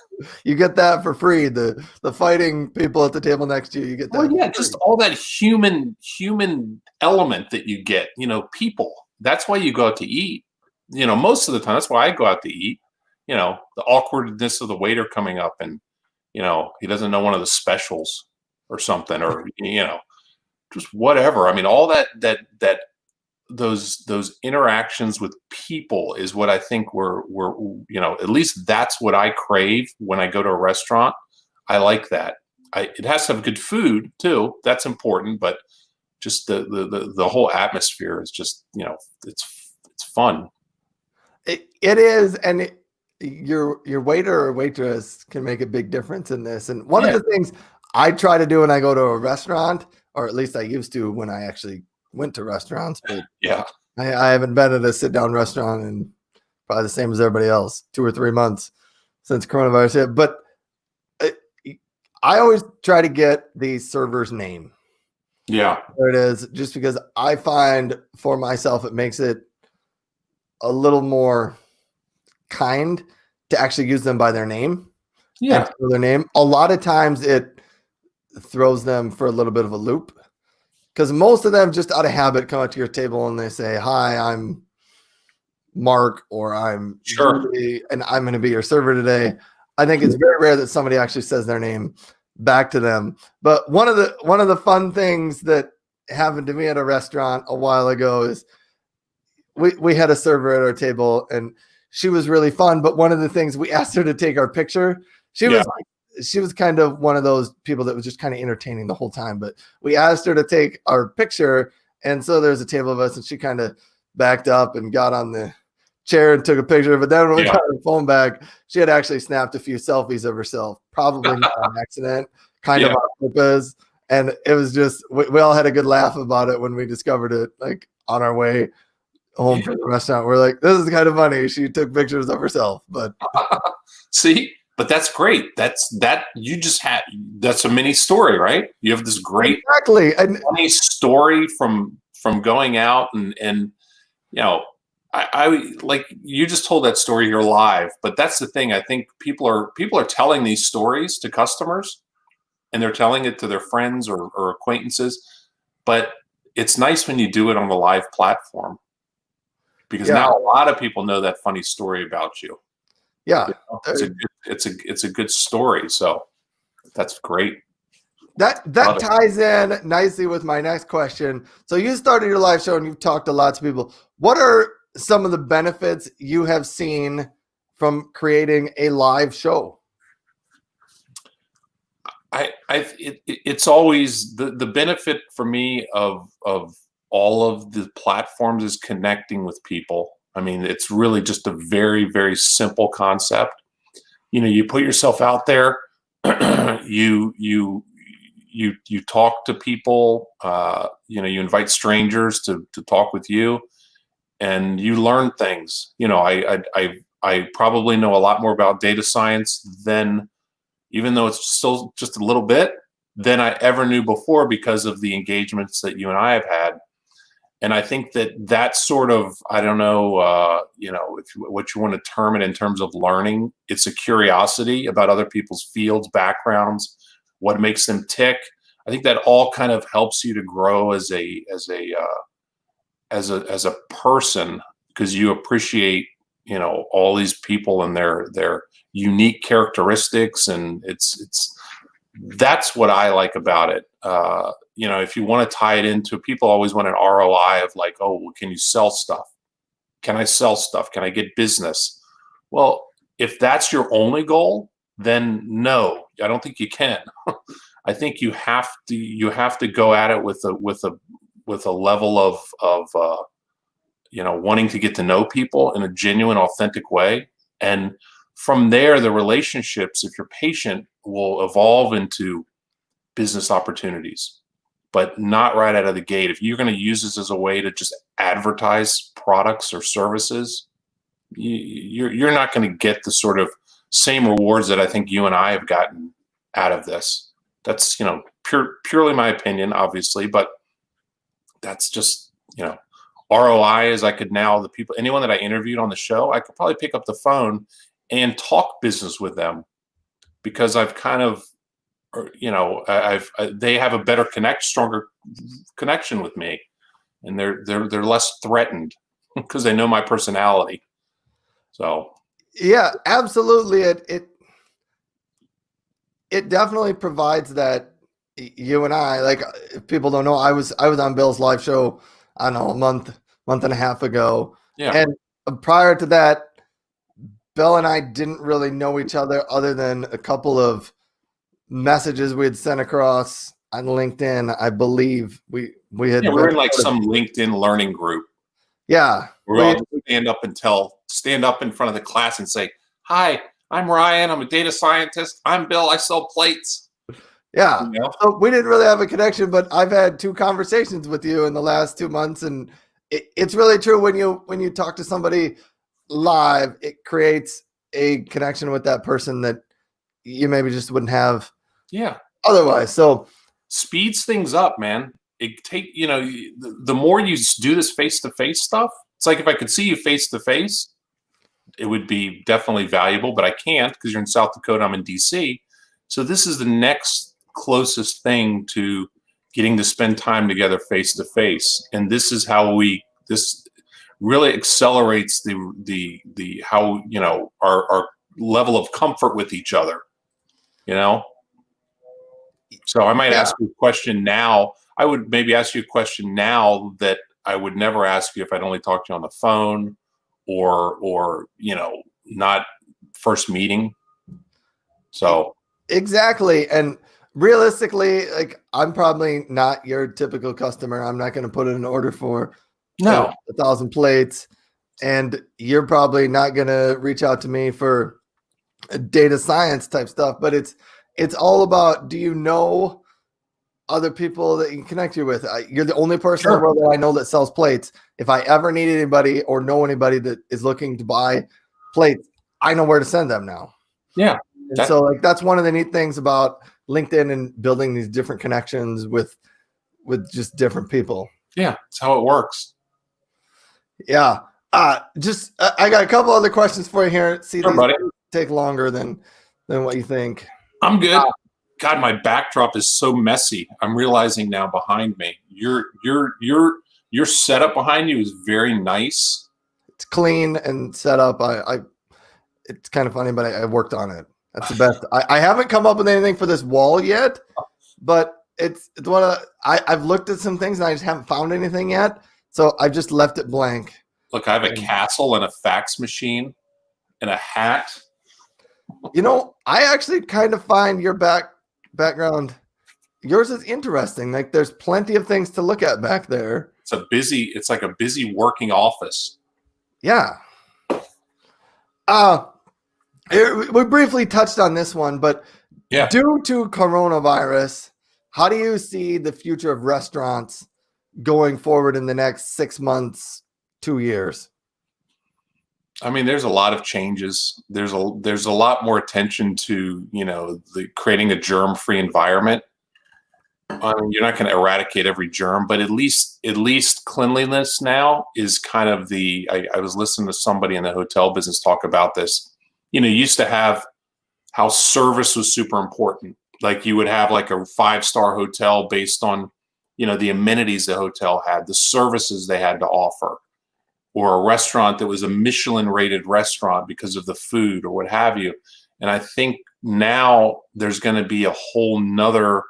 Speaker 1: You get that for free. The fighting people at the table next to you, you get that.
Speaker 2: Well, yeah,
Speaker 1: for
Speaker 2: just
Speaker 1: free.
Speaker 2: all that human element that you get. People. That's why you go out to eat. Most of the time, that's why I go out to eat. The awkwardness of the waiter coming up and he doesn't know one of the specials or something, or just whatever. I mean, all that those interactions with people is what I think we're at least that's what I crave when I go to a restaurant. I like that. It has to have good food too. That's important, but just the whole atmosphere is just it's fun.
Speaker 1: It is, and your waiter or waitress can make a big difference in this. And one of
Speaker 2: Yeah.
Speaker 1: the things I try to do when I go to a restaurant, or at least I used to when I actually went to restaurants, but
Speaker 2: Yeah.
Speaker 1: I haven't been at a sit down restaurant in probably the same as everybody else, 2 or 3 months since coronavirus hit. But I always try to get the server's name.
Speaker 2: Yeah.
Speaker 1: There it is, just because I find for myself it makes it a little more kind to actually use them by their name.
Speaker 2: Yeah.
Speaker 1: And their name. A lot of times it throws them for a little bit of a loop, because most of them just out of habit come up to your table and they say, "Hi, I'm Mark," or "I'm
Speaker 2: Sure.
Speaker 1: Julie, and I'm going to be your server today." I think it's very rare that somebody actually says their name back to them. But one of the fun things that happened to me at a restaurant a while ago is we had a server at our table, and she was really fun. But one of the things, we asked her to take our picture. She was kind of one of those people that was just kind of entertaining the whole time. But we asked her to take our picture, and so there's a table of us, and she kind of backed up and got on the chair and took a picture. But then when we got her phone back, she had actually snapped a few selfies of herself, probably not on accident, kind of on purpose. And it was just, we all had a good laugh about it when we discovered it, like on our way home from the restaurant. We're like, this is kind of funny. She took pictures of herself, but
Speaker 2: see, but that's great. You just had, that's a mini story, right? You have this great funny story from going out and I like, you just told that story here live, but that's the thing. I think people are telling these stories to customers, and they're telling it to their friends or acquaintances, but it's nice when you do it on the live platform, because now a lot of people know that funny story about you.
Speaker 1: Yeah,
Speaker 2: it's a good story. So that's great.
Speaker 1: That ties in nicely with my next question. So you started your live show and you've talked to lots of people. What are some of the benefits you have seen from creating a live show?
Speaker 2: It's always the benefit for me of all of the platforms is connecting with people. I mean, it's really just a very, very simple concept. You put yourself out there, you talk to people, you invite strangers to talk with you, and you learn things. I probably know a lot more about data science than, even though it's still just a little bit, than I ever knew before, because of the engagements that you and I have had. And I think that sort of, I don't know, what you want to term it in terms of learning. It's a curiosity about other people's fields, backgrounds, what makes them tick. I think that all kind of helps you to grow as a person, because you appreciate, all these people and their unique characteristics, and that's what I like about it. If you want to tie it into, people always want an ROI of like, oh, well, can you sell stuff? Can I sell stuff? Can I get business? Well, if that's your only goal, then no, I don't think you can. I think you have to go at it with a level of wanting to get to know people in a genuine, authentic way. And from there, the relationships, if you're patient, will evolve into business opportunities, but not right out of the gate. If you're going to use this as a way to just advertise products or services, you're not going to get the sort of same rewards that I think you and I have gotten out of this. That's, purely my opinion, obviously, but that's just, ROI is anyone that I interviewed on the show, I could probably pick up the phone and talk business with them because I've kind of, they have a better stronger connection with me, and they're less threatened because they know my personality. So
Speaker 1: yeah, absolutely. It definitely provides that. You and I, like, if people don't know, I was on Bill's live show, I don't know, a month and a half ago.
Speaker 2: yeah,
Speaker 1: And prior to that, Bill and I didn't really know each other other than a couple of messages we had sent across on LinkedIn. I believe we had.
Speaker 2: we were in like some LinkedIn learning group.
Speaker 1: Yeah,
Speaker 2: We all stand up in front of the class and say, "Hi, I'm Ryan. I'm a data scientist. I'm Bill. I sell plates."
Speaker 1: Yeah. So we didn't really have a connection, but I've had 2 conversations with you in the last 2 months, and it's really true when you talk to somebody live, it creates a connection with that person that you maybe just wouldn't have otherwise. So
Speaker 2: speeds things up, man. The more you do this face-to-face stuff, it's like if I could see you face-to-face, it would be definitely valuable, but I can't because you're in South Dakota, I'm in DC. So this is the next closest thing to getting to spend time together face-to-face. And this is how this really accelerates the how, our level of comfort with each other, So I might ask you a question now. I would maybe ask you a question now that I would never ask you if I'd only talked to you on the phone or not first meeting. So
Speaker 1: exactly. And realistically, like, I'm probably not your typical customer. I'm not going to put in an order for 1,000 plates, and you're probably not going to reach out to me for data science type stuff. But it's all about, do you know other people that you can connect you with? You're the only person in the world that I know that sells plates. If I ever need anybody or know anybody that is looking to buy plates, I know where to send them now.
Speaker 2: Yeah.
Speaker 1: And so, like, that's one of the neat things about LinkedIn and building these different connections with just different people.
Speaker 2: Yeah, that's how it works.
Speaker 1: Yeah. I got a couple other questions for you here. See,
Speaker 2: sure,
Speaker 1: these
Speaker 2: buddy.
Speaker 1: Take longer than what you think.
Speaker 2: I'm good. God, my backdrop is so messy. I'm realizing now behind me. Your setup behind you is very nice.
Speaker 1: It's clean and set up. It's kind of funny, but I worked on it. That's the best. I haven't come up with anything for this wall yet, but it's one of I've looked at some things and I just haven't found anything yet. So I've just left it blank.
Speaker 2: Look, I have a castle and a fax machine and a hat.
Speaker 1: I actually kind of find your background, yours is interesting. Like, there's plenty of things to look at back there.
Speaker 2: It's like a busy working office.
Speaker 1: Yeah. We briefly touched on this one, but due to coronavirus, how do you see the future of restaurants going forward in the next 6 months, 2 years?
Speaker 2: I mean, there's a lot of changes. There's a lot more attention to, creating a germ-free environment. You're not going to eradicate every germ, but at least cleanliness now is kind of I was listening to somebody in the hotel business talk about this. You used to have how service was super important. Like, you would have like a 5-star hotel based on, the amenities the hotel had, the services they had to offer, or a restaurant that was a Michelin rated restaurant because of the food or what have you. And I think now there's going to be a whole nother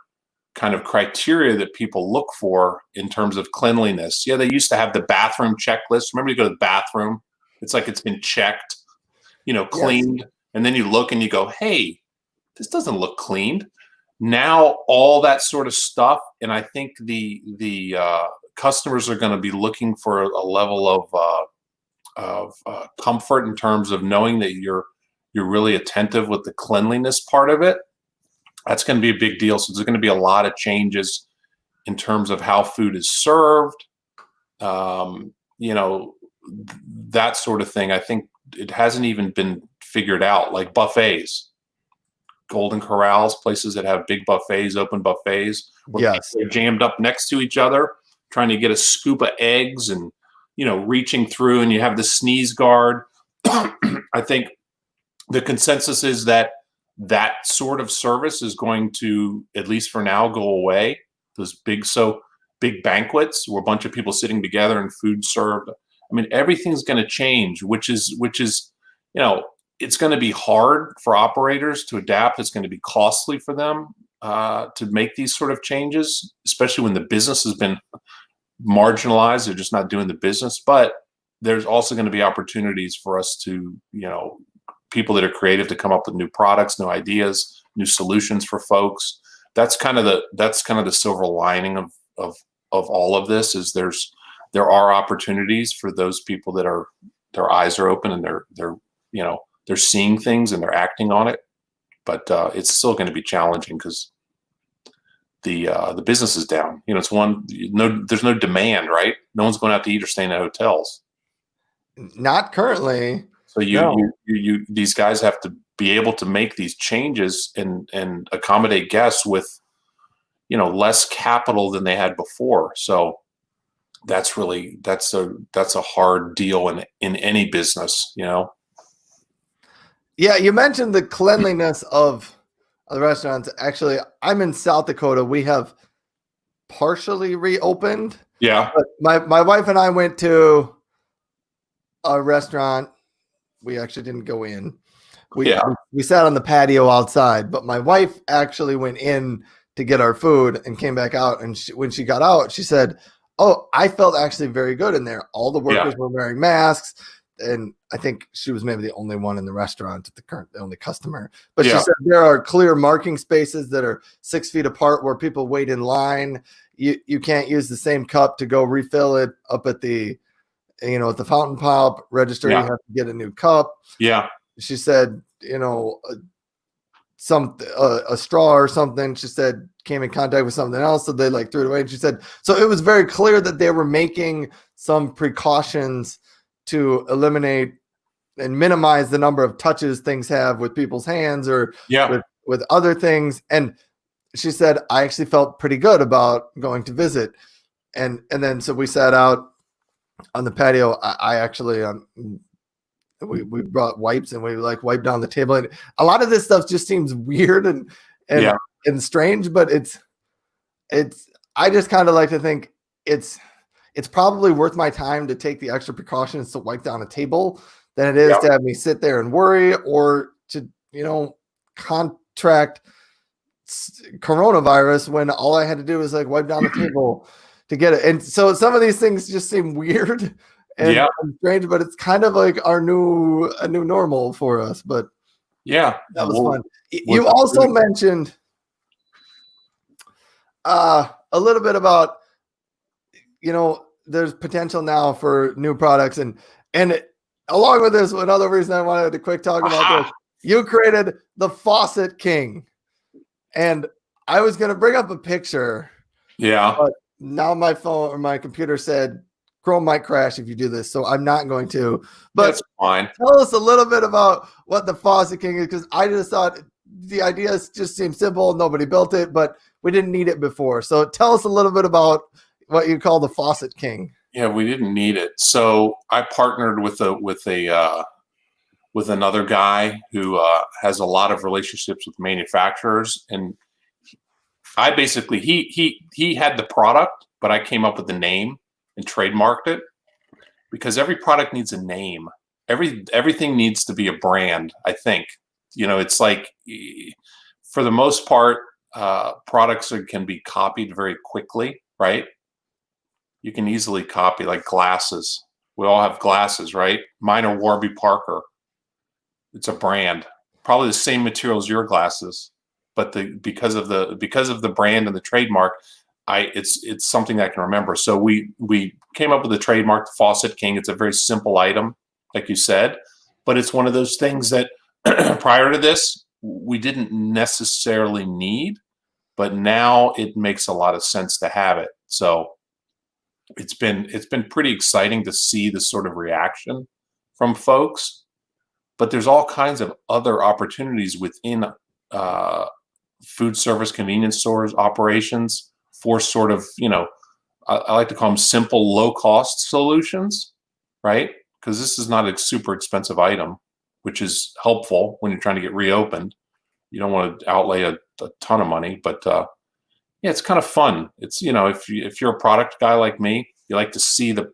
Speaker 2: kind of criteria that people look for in terms of cleanliness. Yeah, they used to have the bathroom checklist. Remember, you go to the bathroom, it's like it's been checked, cleaned. Yes. And then you look and you go, hey, this doesn't look cleaned. now all that sort of stuff, and I think the customers are going to be looking for a level of comfort in terms of knowing that you're really attentive with the cleanliness part of it. That's going to be a big deal. So there's going to be a lot of changes in terms of how food is served, you know, that sort of thing. I think it hasn't even been figured out, like buffets, Golden Corrals, places that have big buffets, open buffets, where
Speaker 1: Yes.
Speaker 2: they're jammed up next to each other, trying to get a scoop of eggs and, you know, reaching through, and you have the sneeze guard. I think the consensus is that that sort of service is going to, at least for now, go away. Those big banquets where a bunch of people sitting together and food served. I mean, everything's going to change, which is, you know, it's going to be hard for operators to adapt. It's going to be costly for them to make these sort of changes, especially when the business has been marginalized. They're just not doing the business. But there's also going to be opportunities for us to, you know, people that are creative to come up with new products, new ideas, new solutions for folks. That's kind of the silver lining of all of this, is there are opportunities for those people that are, their eyes are open and they're you know, they're seeing things and they're acting on it. But it's still going to be challenging because the business is down. You know, there's no demand, right? No one's going out to eat or staying at hotels.
Speaker 1: Not currently.
Speaker 2: So you these guys have to be able to make these changes and accommodate guests with, you know, less capital than they had before. So that's a hard deal in any business, you know.
Speaker 1: Yeah, you mentioned the cleanliness of the restaurants. Actually, I'm in South Dakota. We have partially reopened.
Speaker 2: Yeah.
Speaker 1: But my wife and I went to a restaurant. We actually didn't go in. We sat on the patio outside, but my wife actually went in to get our food and came back out. And when she got out, she said, "Oh, I felt actually very good in there. All the workers were wearing masks." And I think she was maybe the only one in the restaurant, the only customer. But she said there are clear marking spaces that are 6 feet apart where people wait in line. You can't use the same cup to go refill it up at the, you know, at the fountain pop register. You have to get a new cup.
Speaker 2: Yeah.
Speaker 1: She said, you know, a straw or something, she said, came in contact with something else, so they like threw it away. And she said, so it was very clear that they were making some precautions to eliminate and minimize the number of touches things have with people's hands or with other things. And she said, I actually felt pretty good about going to visit. And then so we sat out on the patio. I actually we brought wipes and we like wiped down the table. And a lot of this stuff just seems weird and strange, but it's I just kind of like to think it's probably worth my time to take the extra precautions to wipe down a table than it is to have me sit there and worry or to, you know, contract coronavirus when all I had to do was like wipe down the table to get it. And so some of these things just seem weird and strange, but it's kind of like a new normal for us. But that was fun. You also mentioned a little bit about, you know, there's potential now for new products, and along with this, another reason I wanted to quick talk about this, you created the Faucet King, and I was going to bring up a picture.
Speaker 2: Yeah.
Speaker 1: But now my phone or my computer said Chrome might crash if you do this, so I'm not going to. But
Speaker 2: that's fine.
Speaker 1: Tell us a little bit about what the Faucet King is, because I just thought the idea just seemed simple. Nobody built it, but we didn't need it before. So tell us a little bit about what you call the Faucet King.
Speaker 2: Yeah, we didn't need it. So I partnered with another guy who has a lot of relationships with manufacturers, and I basically he had the product, but I came up with the name and trademarked it, because every product needs a name. Everything needs to be a brand. I think, you know, it's like, for the most part, products can be copied very quickly, right? You can easily copy, like glasses. We all have glasses, right? Mine are Warby Parker. It's a brand. Probably the same material as your glasses. but because of the brand and the trademark, it's something that I can remember. So we came up with the trademark, the Faucet King. It's a very simple item, like you said, but it's one of those things that prior to this we didn't necessarily need, but now it makes a lot of sense to have it. So it's been pretty exciting to see the sort of reaction from folks. But there's all kinds of other opportunities within food service convenience stores operations for sort of, I like to call them simple, low cost solutions, right? Because this is not a super expensive item, which is helpful when you're trying to get reopened. You don't want to outlay a ton of money, but yeah, it's kind of fun. It's, if you're a product guy like me, you like to see the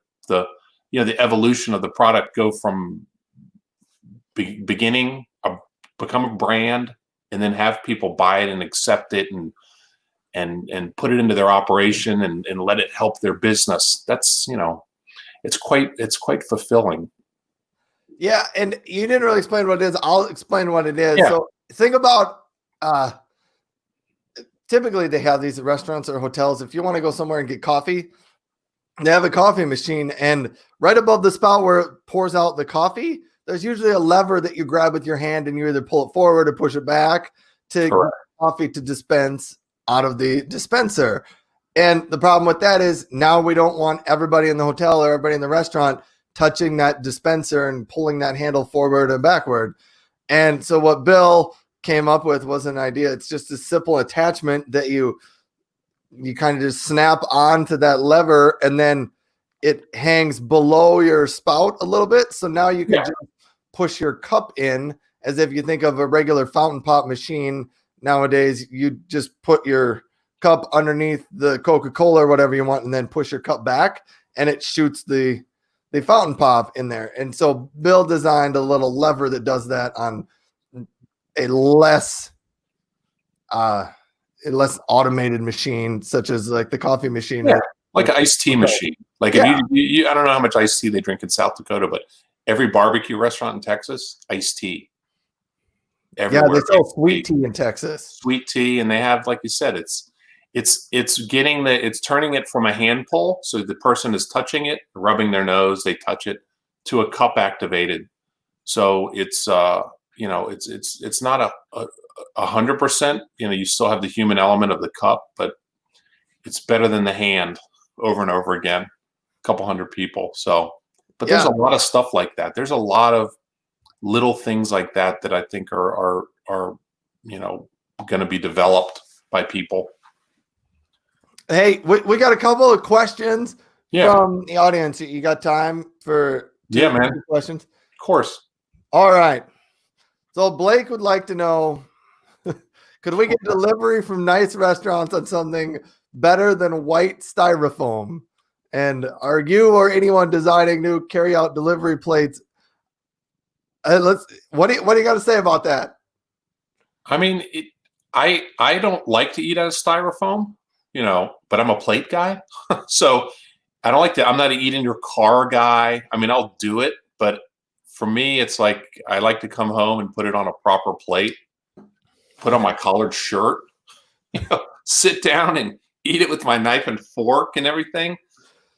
Speaker 2: evolution of the product go from beginning, become a brand, and then have people buy it and accept it and put it into their operation and let it help their business. That's, it's quite fulfilling.
Speaker 1: Yeah, and you didn't really explain what it is. I'll explain what it is.
Speaker 2: Yeah.
Speaker 1: So think about typically they have these restaurants or hotels. If you want to go somewhere and get coffee, they have a coffee machine, and right above the spout where it pours out the coffee, there's usually a lever that you grab with your hand, and you either pull it forward or push it back to get coffee to dispense out of the dispenser. And the problem with that is now we don't want everybody in the hotel or everybody in the restaurant touching that dispenser and pulling that handle forward and backward. And so what Bill came up with was an idea. It's just a simple attachment that you kind of just snap onto that lever, and then it hangs below your spout a little bit. So now you can just push your cup in, as if you think of a regular fountain pop machine. Nowadays, you just put your cup underneath the Coca-Cola or whatever you want, and then push your cup back, and it shoots the fountain pop in there. And so Bill designed a little lever that does that on a less automated machine, such as like the coffee machine.
Speaker 2: Yeah, like an iced tea machine. Like if you I don't know how much iced tea they drink in South Dakota, but every barbecue restaurant in Texas, iced tea. Everywhere.
Speaker 1: Yeah, they sell sweet tea in Texas.
Speaker 2: Sweet tea, and they have, like you said, it's turning it from a hand pull, so the person is touching it, rubbing their nose, they touch it, to a cup activated. So it's it's not 100%. You still have the human element of the cup, but it's better than the hand over and over again. A couple hundred people. So, but there's a lot of stuff like that. There's a lot of little things like that I think are going to be developed by people.
Speaker 1: Hey, we got a couple of questions from the audience. You got time for
Speaker 2: man
Speaker 1: questions?
Speaker 2: Of course.
Speaker 1: All right. So Blake would like to know, could we get delivery from nice restaurants on something better than white styrofoam? And are you or anyone designing new carry-out delivery plates? What do you got to say about that?
Speaker 2: I mean, I don't like to eat out of styrofoam, but I'm a plate guy. So I don't like to, I'm not an eat in your car guy. I mean, I'll do it, but for me, it's like, I like to come home and put it on a proper plate, put on my collared shirt, sit down and eat it with my knife and fork and everything.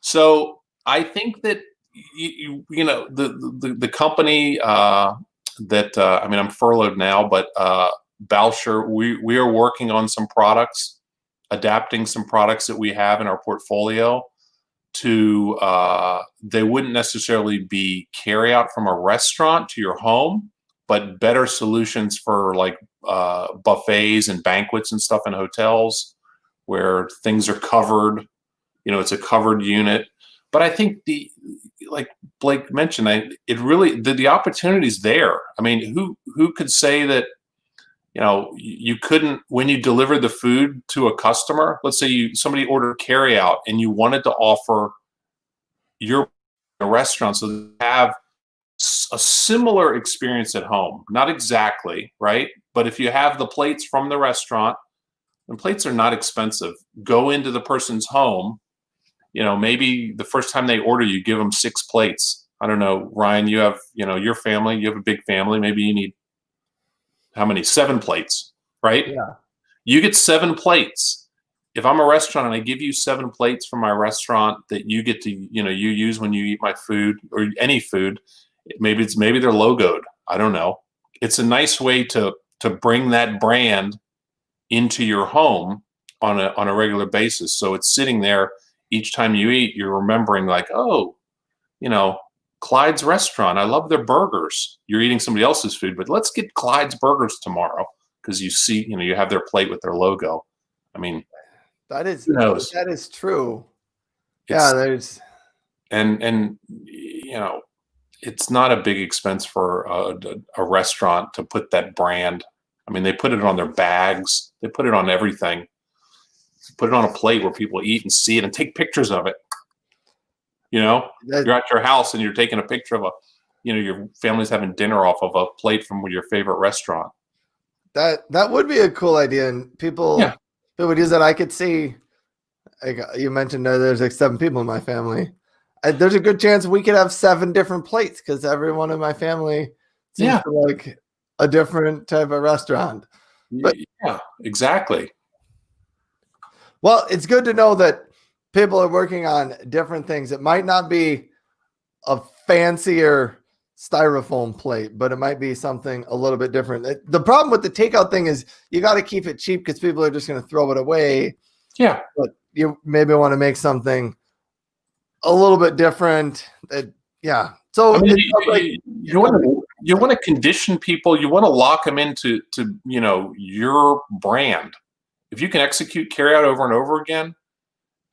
Speaker 2: So I think that, the company that, I mean, I'm furloughed now, but Balsher, we are working on some products, adapting some products that we have in our portfolio to, they wouldn't necessarily be carry out from a restaurant to your home, but better solutions for like buffets and banquets and stuff in hotels where things are covered, it's a covered unit. But I think like Blake mentioned, the opportunity's there. I mean, who could say that, you couldn't, when you deliver the food to a customer, let's say somebody ordered carry out and you wanted to offer your restaurant so they have a similar experience at home, not exactly, right? But if you have the plates from the restaurant, and plates are not expensive, go into the person's home, maybe the first time they order, you give them 6 plates. I don't know, Ryan, you have, your family, you have a big family. Maybe you need how many? 7 plates, right?
Speaker 1: Yeah.
Speaker 2: You get 7 plates. If I'm a restaurant and I give you 7 plates from my restaurant that you get to, you use when you eat my food or any food, maybe they're logoed. I don't know. It's a nice way to bring that brand into your home on a regular basis. So it's sitting there each time you eat, you're remembering like, oh, Clyde's restaurant. I love their burgers. You're eating somebody else's food, but let's get Clyde's burgers tomorrow because you see, you have their plate with their logo. I mean,
Speaker 1: that is true. There's
Speaker 2: and it's not a big expense for a restaurant to put that brand. I mean, they put it on their bags. They put it on everything. Put it on a plate where people eat and see it and take pictures of it. You're at your house and you're taking a picture of your family's having dinner off of a plate from your favorite restaurant.
Speaker 1: That would be a cool idea, and people would use that. I could see, like you mentioned, there's like 7 people in my family. There's a good chance we could have 7 different plates because everyone in my family seems to like a different type of restaurant. But
Speaker 2: yeah, exactly.
Speaker 1: Well, it's good to know that people are working on different things. It might not be a fancier styrofoam plate, but it might be something a little bit different. The problem with the takeout thing is you got to keep it cheap because people are just going to throw it away.
Speaker 2: Yeah.
Speaker 1: But you maybe want to make something a little bit different. So
Speaker 2: I mean, you want to condition people. You want to lock them into your brand. If you can execute carry out over and over again,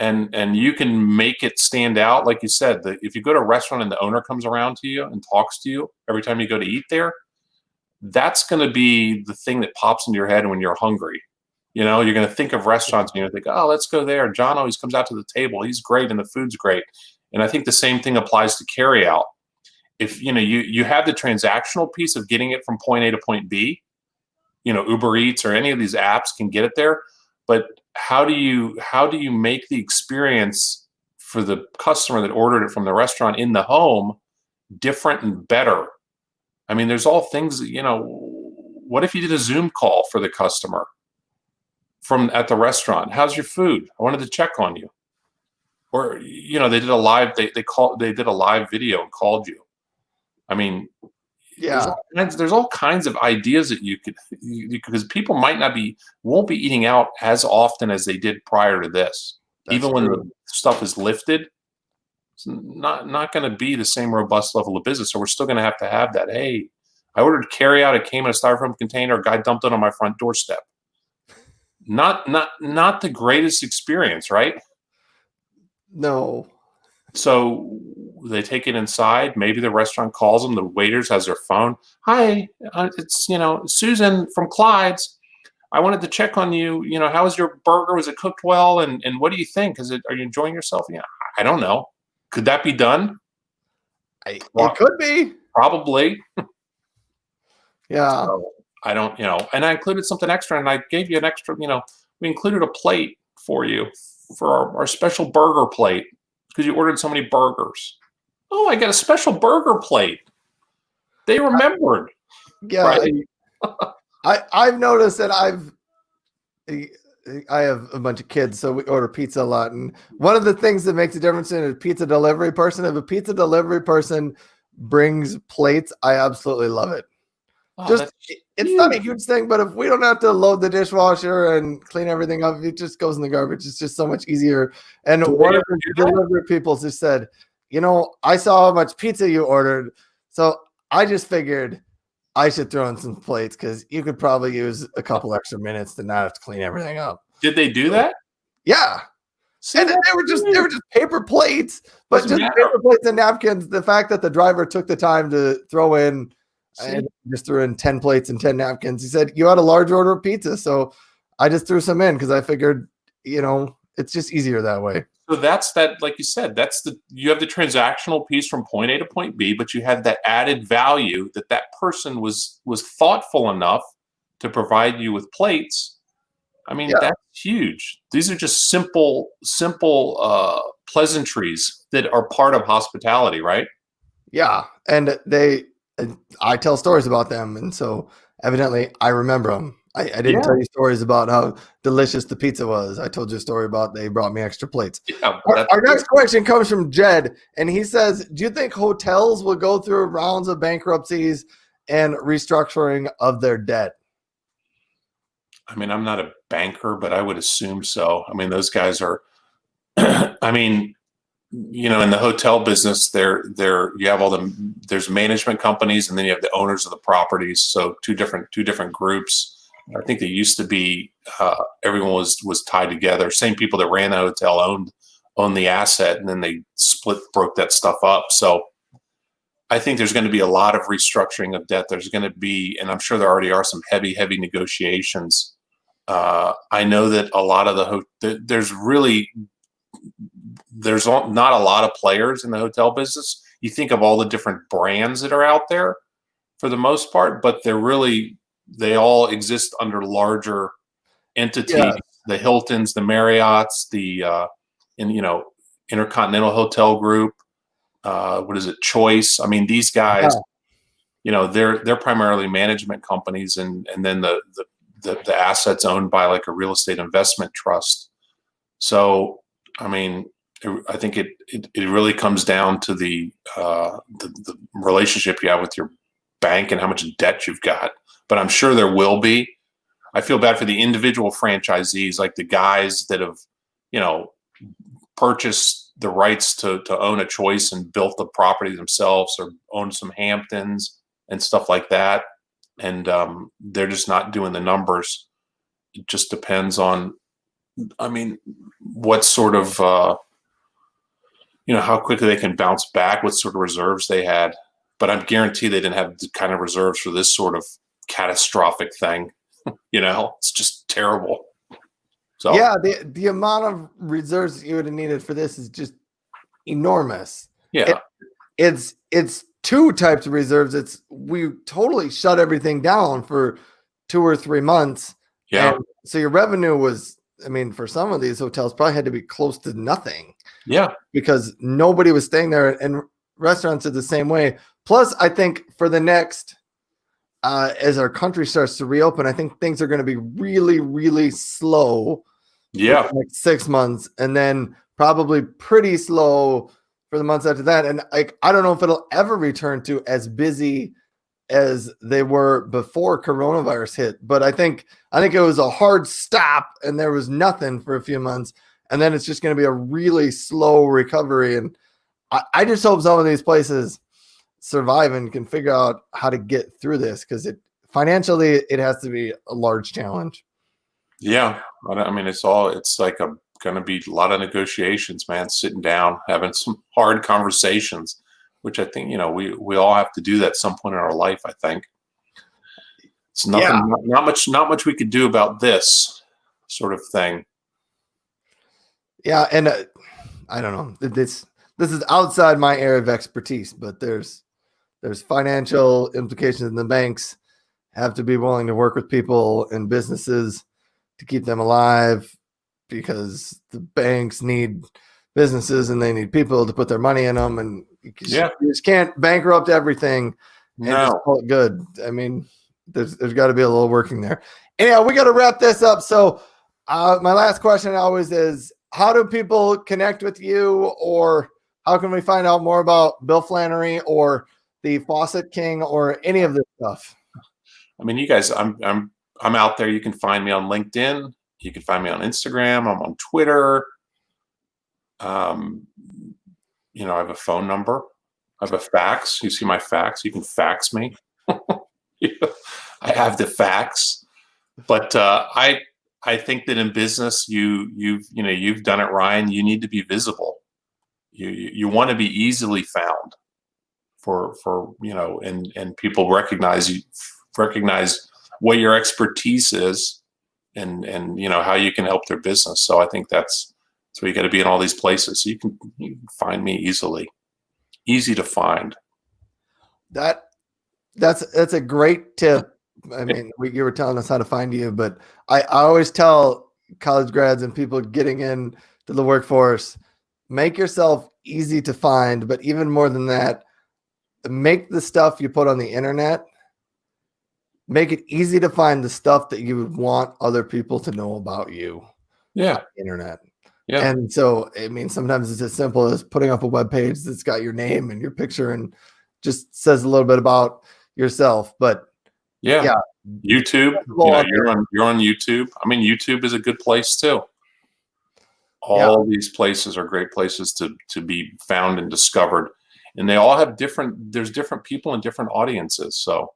Speaker 2: and you can make it stand out, like you said, that if you go to a restaurant and the owner comes around to you and talks to you every time you go to eat there, that's going to be the thing that pops into your head when you're hungry. You're going to think of restaurants and you're going to think, oh, let's go there. John always comes out to the table. He's great and the food's great. And I think the same thing applies to carry out. If you have the transactional piece of getting it from point A to point B, Uber Eats or any of these apps can get it there, but how do you make the experience for the customer that ordered it from the restaurant in the home different and better? I mean, there's all things, what if you did a Zoom call for the customer from at the restaurant? How's your food? I wanted to check on you. Or, they did a live, they did a live video and called you. I mean, there's all kinds of ideas that you could, because people won't be eating out as often as they did prior to this. Even when the stuff is lifted, it's not going to be the same robust level of business. So we're still going to have that. Hey, I ordered carry out. It came in a styrofoam container. A guy dumped it on my front doorstep. Not the greatest experience, right?
Speaker 1: No.
Speaker 2: So they take it inside. Maybe the restaurant calls them. The waiters has their phone. Hi, it's Susan from Clyde's. I wanted to check on you. How was your burger? Was it cooked well? And what do you think? Are you enjoying yourself? I don't know. Could that be done?
Speaker 1: It could be.
Speaker 2: Probably.
Speaker 1: Yeah.
Speaker 2: So, I don't. And I included something extra, and I gave you an extra. We included a plate for you for our special burger plate. Because you ordered so many burgers. Oh, I got a special burger plate. They remembered.
Speaker 1: Yeah. Right? I've noticed that I have a bunch of kids, so we order pizza a lot. And one of the things that makes a difference in a pizza delivery person, if a pizza delivery person brings plates, I absolutely love it.
Speaker 2: Oh,
Speaker 1: it's not a huge thing, but if we don't have to load the dishwasher and clean everything up, it just goes in the garbage. It's just so much easier. And one of the delivery people just said, I saw how much pizza you ordered, so I just figured I should throw in some plates because you could probably use a couple extra minutes to not have to clean everything up.
Speaker 2: Did they do that?
Speaker 1: Yeah. And they were just paper plates, but just paper plates and napkins. The fact that the driver took the time to throw in and just threw in 10 plates and 10 napkins. He said, you had a large order of pizza, so I just threw some in because I figured, it's just easier that way.
Speaker 2: So that's that, like you said, you have the transactional piece from point A to point B, but you have that added value that person was thoughtful enough to provide you with plates. I mean, that's huge. These are just simple pleasantries that are part of hospitality, right?
Speaker 1: Yeah, and I tell stories about them, and so evidently I remember them. I didn't
Speaker 2: Yeah,
Speaker 1: tell you stories about how delicious the pizza was. I told you a story about they brought me extra plates.
Speaker 2: yeah,
Speaker 1: Our next question comes from Jed, and he says, do you think hotels will go through rounds of bankruptcies and restructuring of their debt?
Speaker 2: I mean, I'm not a banker, but I would assume so. I mean, those guys are. I mean, in the hotel business, you have there's management companies, and then you have the owners of the properties. So two different groups. I think they used to be everyone was tied together. Same people that ran the hotel owned the asset, and then they broke that stuff up. So I think there's going to be a lot of restructuring of debt. There's going to be, and I'm sure there already are, some heavy negotiations. I know that a lot of there's not a lot of players in the hotel business. You think of all the different brands that are out there for the most part, but they all exist under larger entities.
Speaker 1: Yeah.
Speaker 2: The Hiltons, the Marriotts, Intercontinental Hotel Group. What is it? Choice. I mean, these guys, they're primarily management companies, and then the assets owned by like a real estate investment trust. So, I mean, I think it really comes down to the relationship you have with your bank and how much debt you've got. But I'm sure there will be. I feel bad for the individual franchisees, like the guys that have, purchased the rights to own a Choice and built the property themselves, or own some Hamptons and stuff like that. And they're just not doing the numbers. It just depends on, I mean, what sort of, how quickly they can bounce back, what sort of reserves they had. But I'm guaranteed they didn't have the kind of reserves for this sort of catastrophic thing. It's just terrible. So
Speaker 1: yeah, the amount of reserves that you would have needed for this is just enormous.
Speaker 2: Yeah.
Speaker 1: It's two types of reserves. We totally shut everything down for 2 or 3 months.
Speaker 2: Yeah.
Speaker 1: And so your revenue was, I mean, for some of these hotels probably had to be close to nothing.
Speaker 2: Yeah.
Speaker 1: Because nobody was staying there, and restaurants are the same way. Plus, I think for the next, as our country starts to reopen, I think things are going to be really, really slow.
Speaker 2: Yeah.
Speaker 1: For the next 6 months, and then probably pretty slow for the months after that. And I don't know if it'll ever return to as busy as they were before coronavirus hit. But I think it was a hard stop, and there was nothing for a few months, and then it's just going to be a really slow recovery. And I just hope some of these places survive and can figure out how to get through this, because financially it has to be a large challenge.
Speaker 2: Yeah. I mean, it's like going to be a lot of negotiations, man, sitting down, having some hard conversations, which I think, we all have to do that at some point in our life. I think it's nothing, not much we could do about this sort of thing.
Speaker 1: Yeah. And I don't know, this is outside my area of expertise, but there's financial implications, and the banks have to be willing to work with people and businesses to keep them alive, because the banks need businesses and they need people to put their money in them. And you just can't bankrupt everything and just call it good. I mean, there's got to be a little working there. Anyhow, we got to wrap this up. So my last question always is, how do people connect with you, or how can we find out more about Bill Flannery or the Faucet King or any of this stuff?
Speaker 2: I mean, you guys, I'm out there. You can find me on LinkedIn. You can find me on Instagram. I'm on Twitter. I have a phone number. I have a fax. You see my fax. You can fax me. I have the fax. But I think that in business, you've done it, Ryan. You need to be visible. You want to be easily found for and people recognize what your expertise is, and how you can help their business. So I think that's where you got to be in all these places. So you can find me easy to find.
Speaker 1: That's a great tip. I mean, you were telling us how to find you, but I always tell college grads and people getting into the workforce, make yourself easy to find, but even more than that, make the stuff you put on the internet make it easy to find the stuff that you would want other people to know about you.
Speaker 2: Yeah.
Speaker 1: On the internet.
Speaker 2: Yeah.
Speaker 1: And so, I mean, sometimes it's as simple as putting up a web page that's got your name and your picture and just says a little bit about yourself. But
Speaker 2: yeah. YouTube, you're on YouTube. I mean, YouTube is a good place too. All these places are great places to be found and discovered. And they all have there's different people and different audiences. So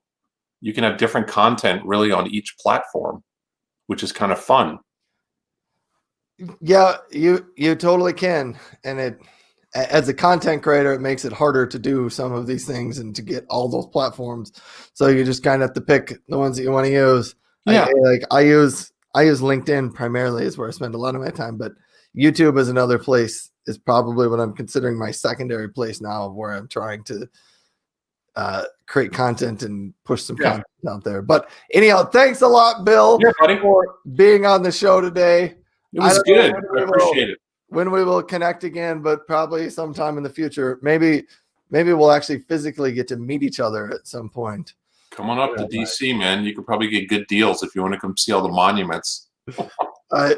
Speaker 2: you can have different content really on each platform, which is kind of fun.
Speaker 1: Yeah, you totally can. And it, as a content creator, it makes it harder to do some of these things and to get all those platforms. So you just kind of have to pick the ones that you want to use.
Speaker 2: Yeah.
Speaker 1: I use LinkedIn primarily is where I spend a lot of my time, but YouTube is another place, is probably what I'm considering my secondary place now, where I'm trying to create content and push some content out there. But anyhow, thanks a lot, Bill, for being on the show today.
Speaker 2: It was good. I appreciate it.
Speaker 1: When we will connect again, but probably sometime in the future. Maybe we'll actually physically get to meet each other at some point.
Speaker 2: Come on up to DC, man. You could probably get good deals if you want to come see all the monuments.
Speaker 1: I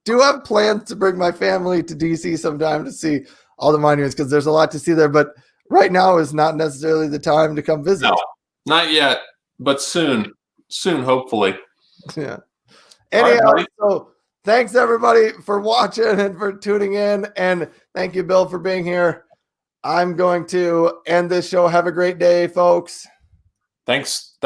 Speaker 1: do have plans to bring my family to DC sometime to see all the monuments, because there's a lot to see there. But right now is not necessarily the time to come visit.
Speaker 2: No, not yet, but soon, hopefully.
Speaker 1: Yeah. Anyhow, so thanks everybody for watching and for tuning in, and thank you, Bill, for being here. I'm going to end this show. Have a great day, folks.
Speaker 2: Thanks.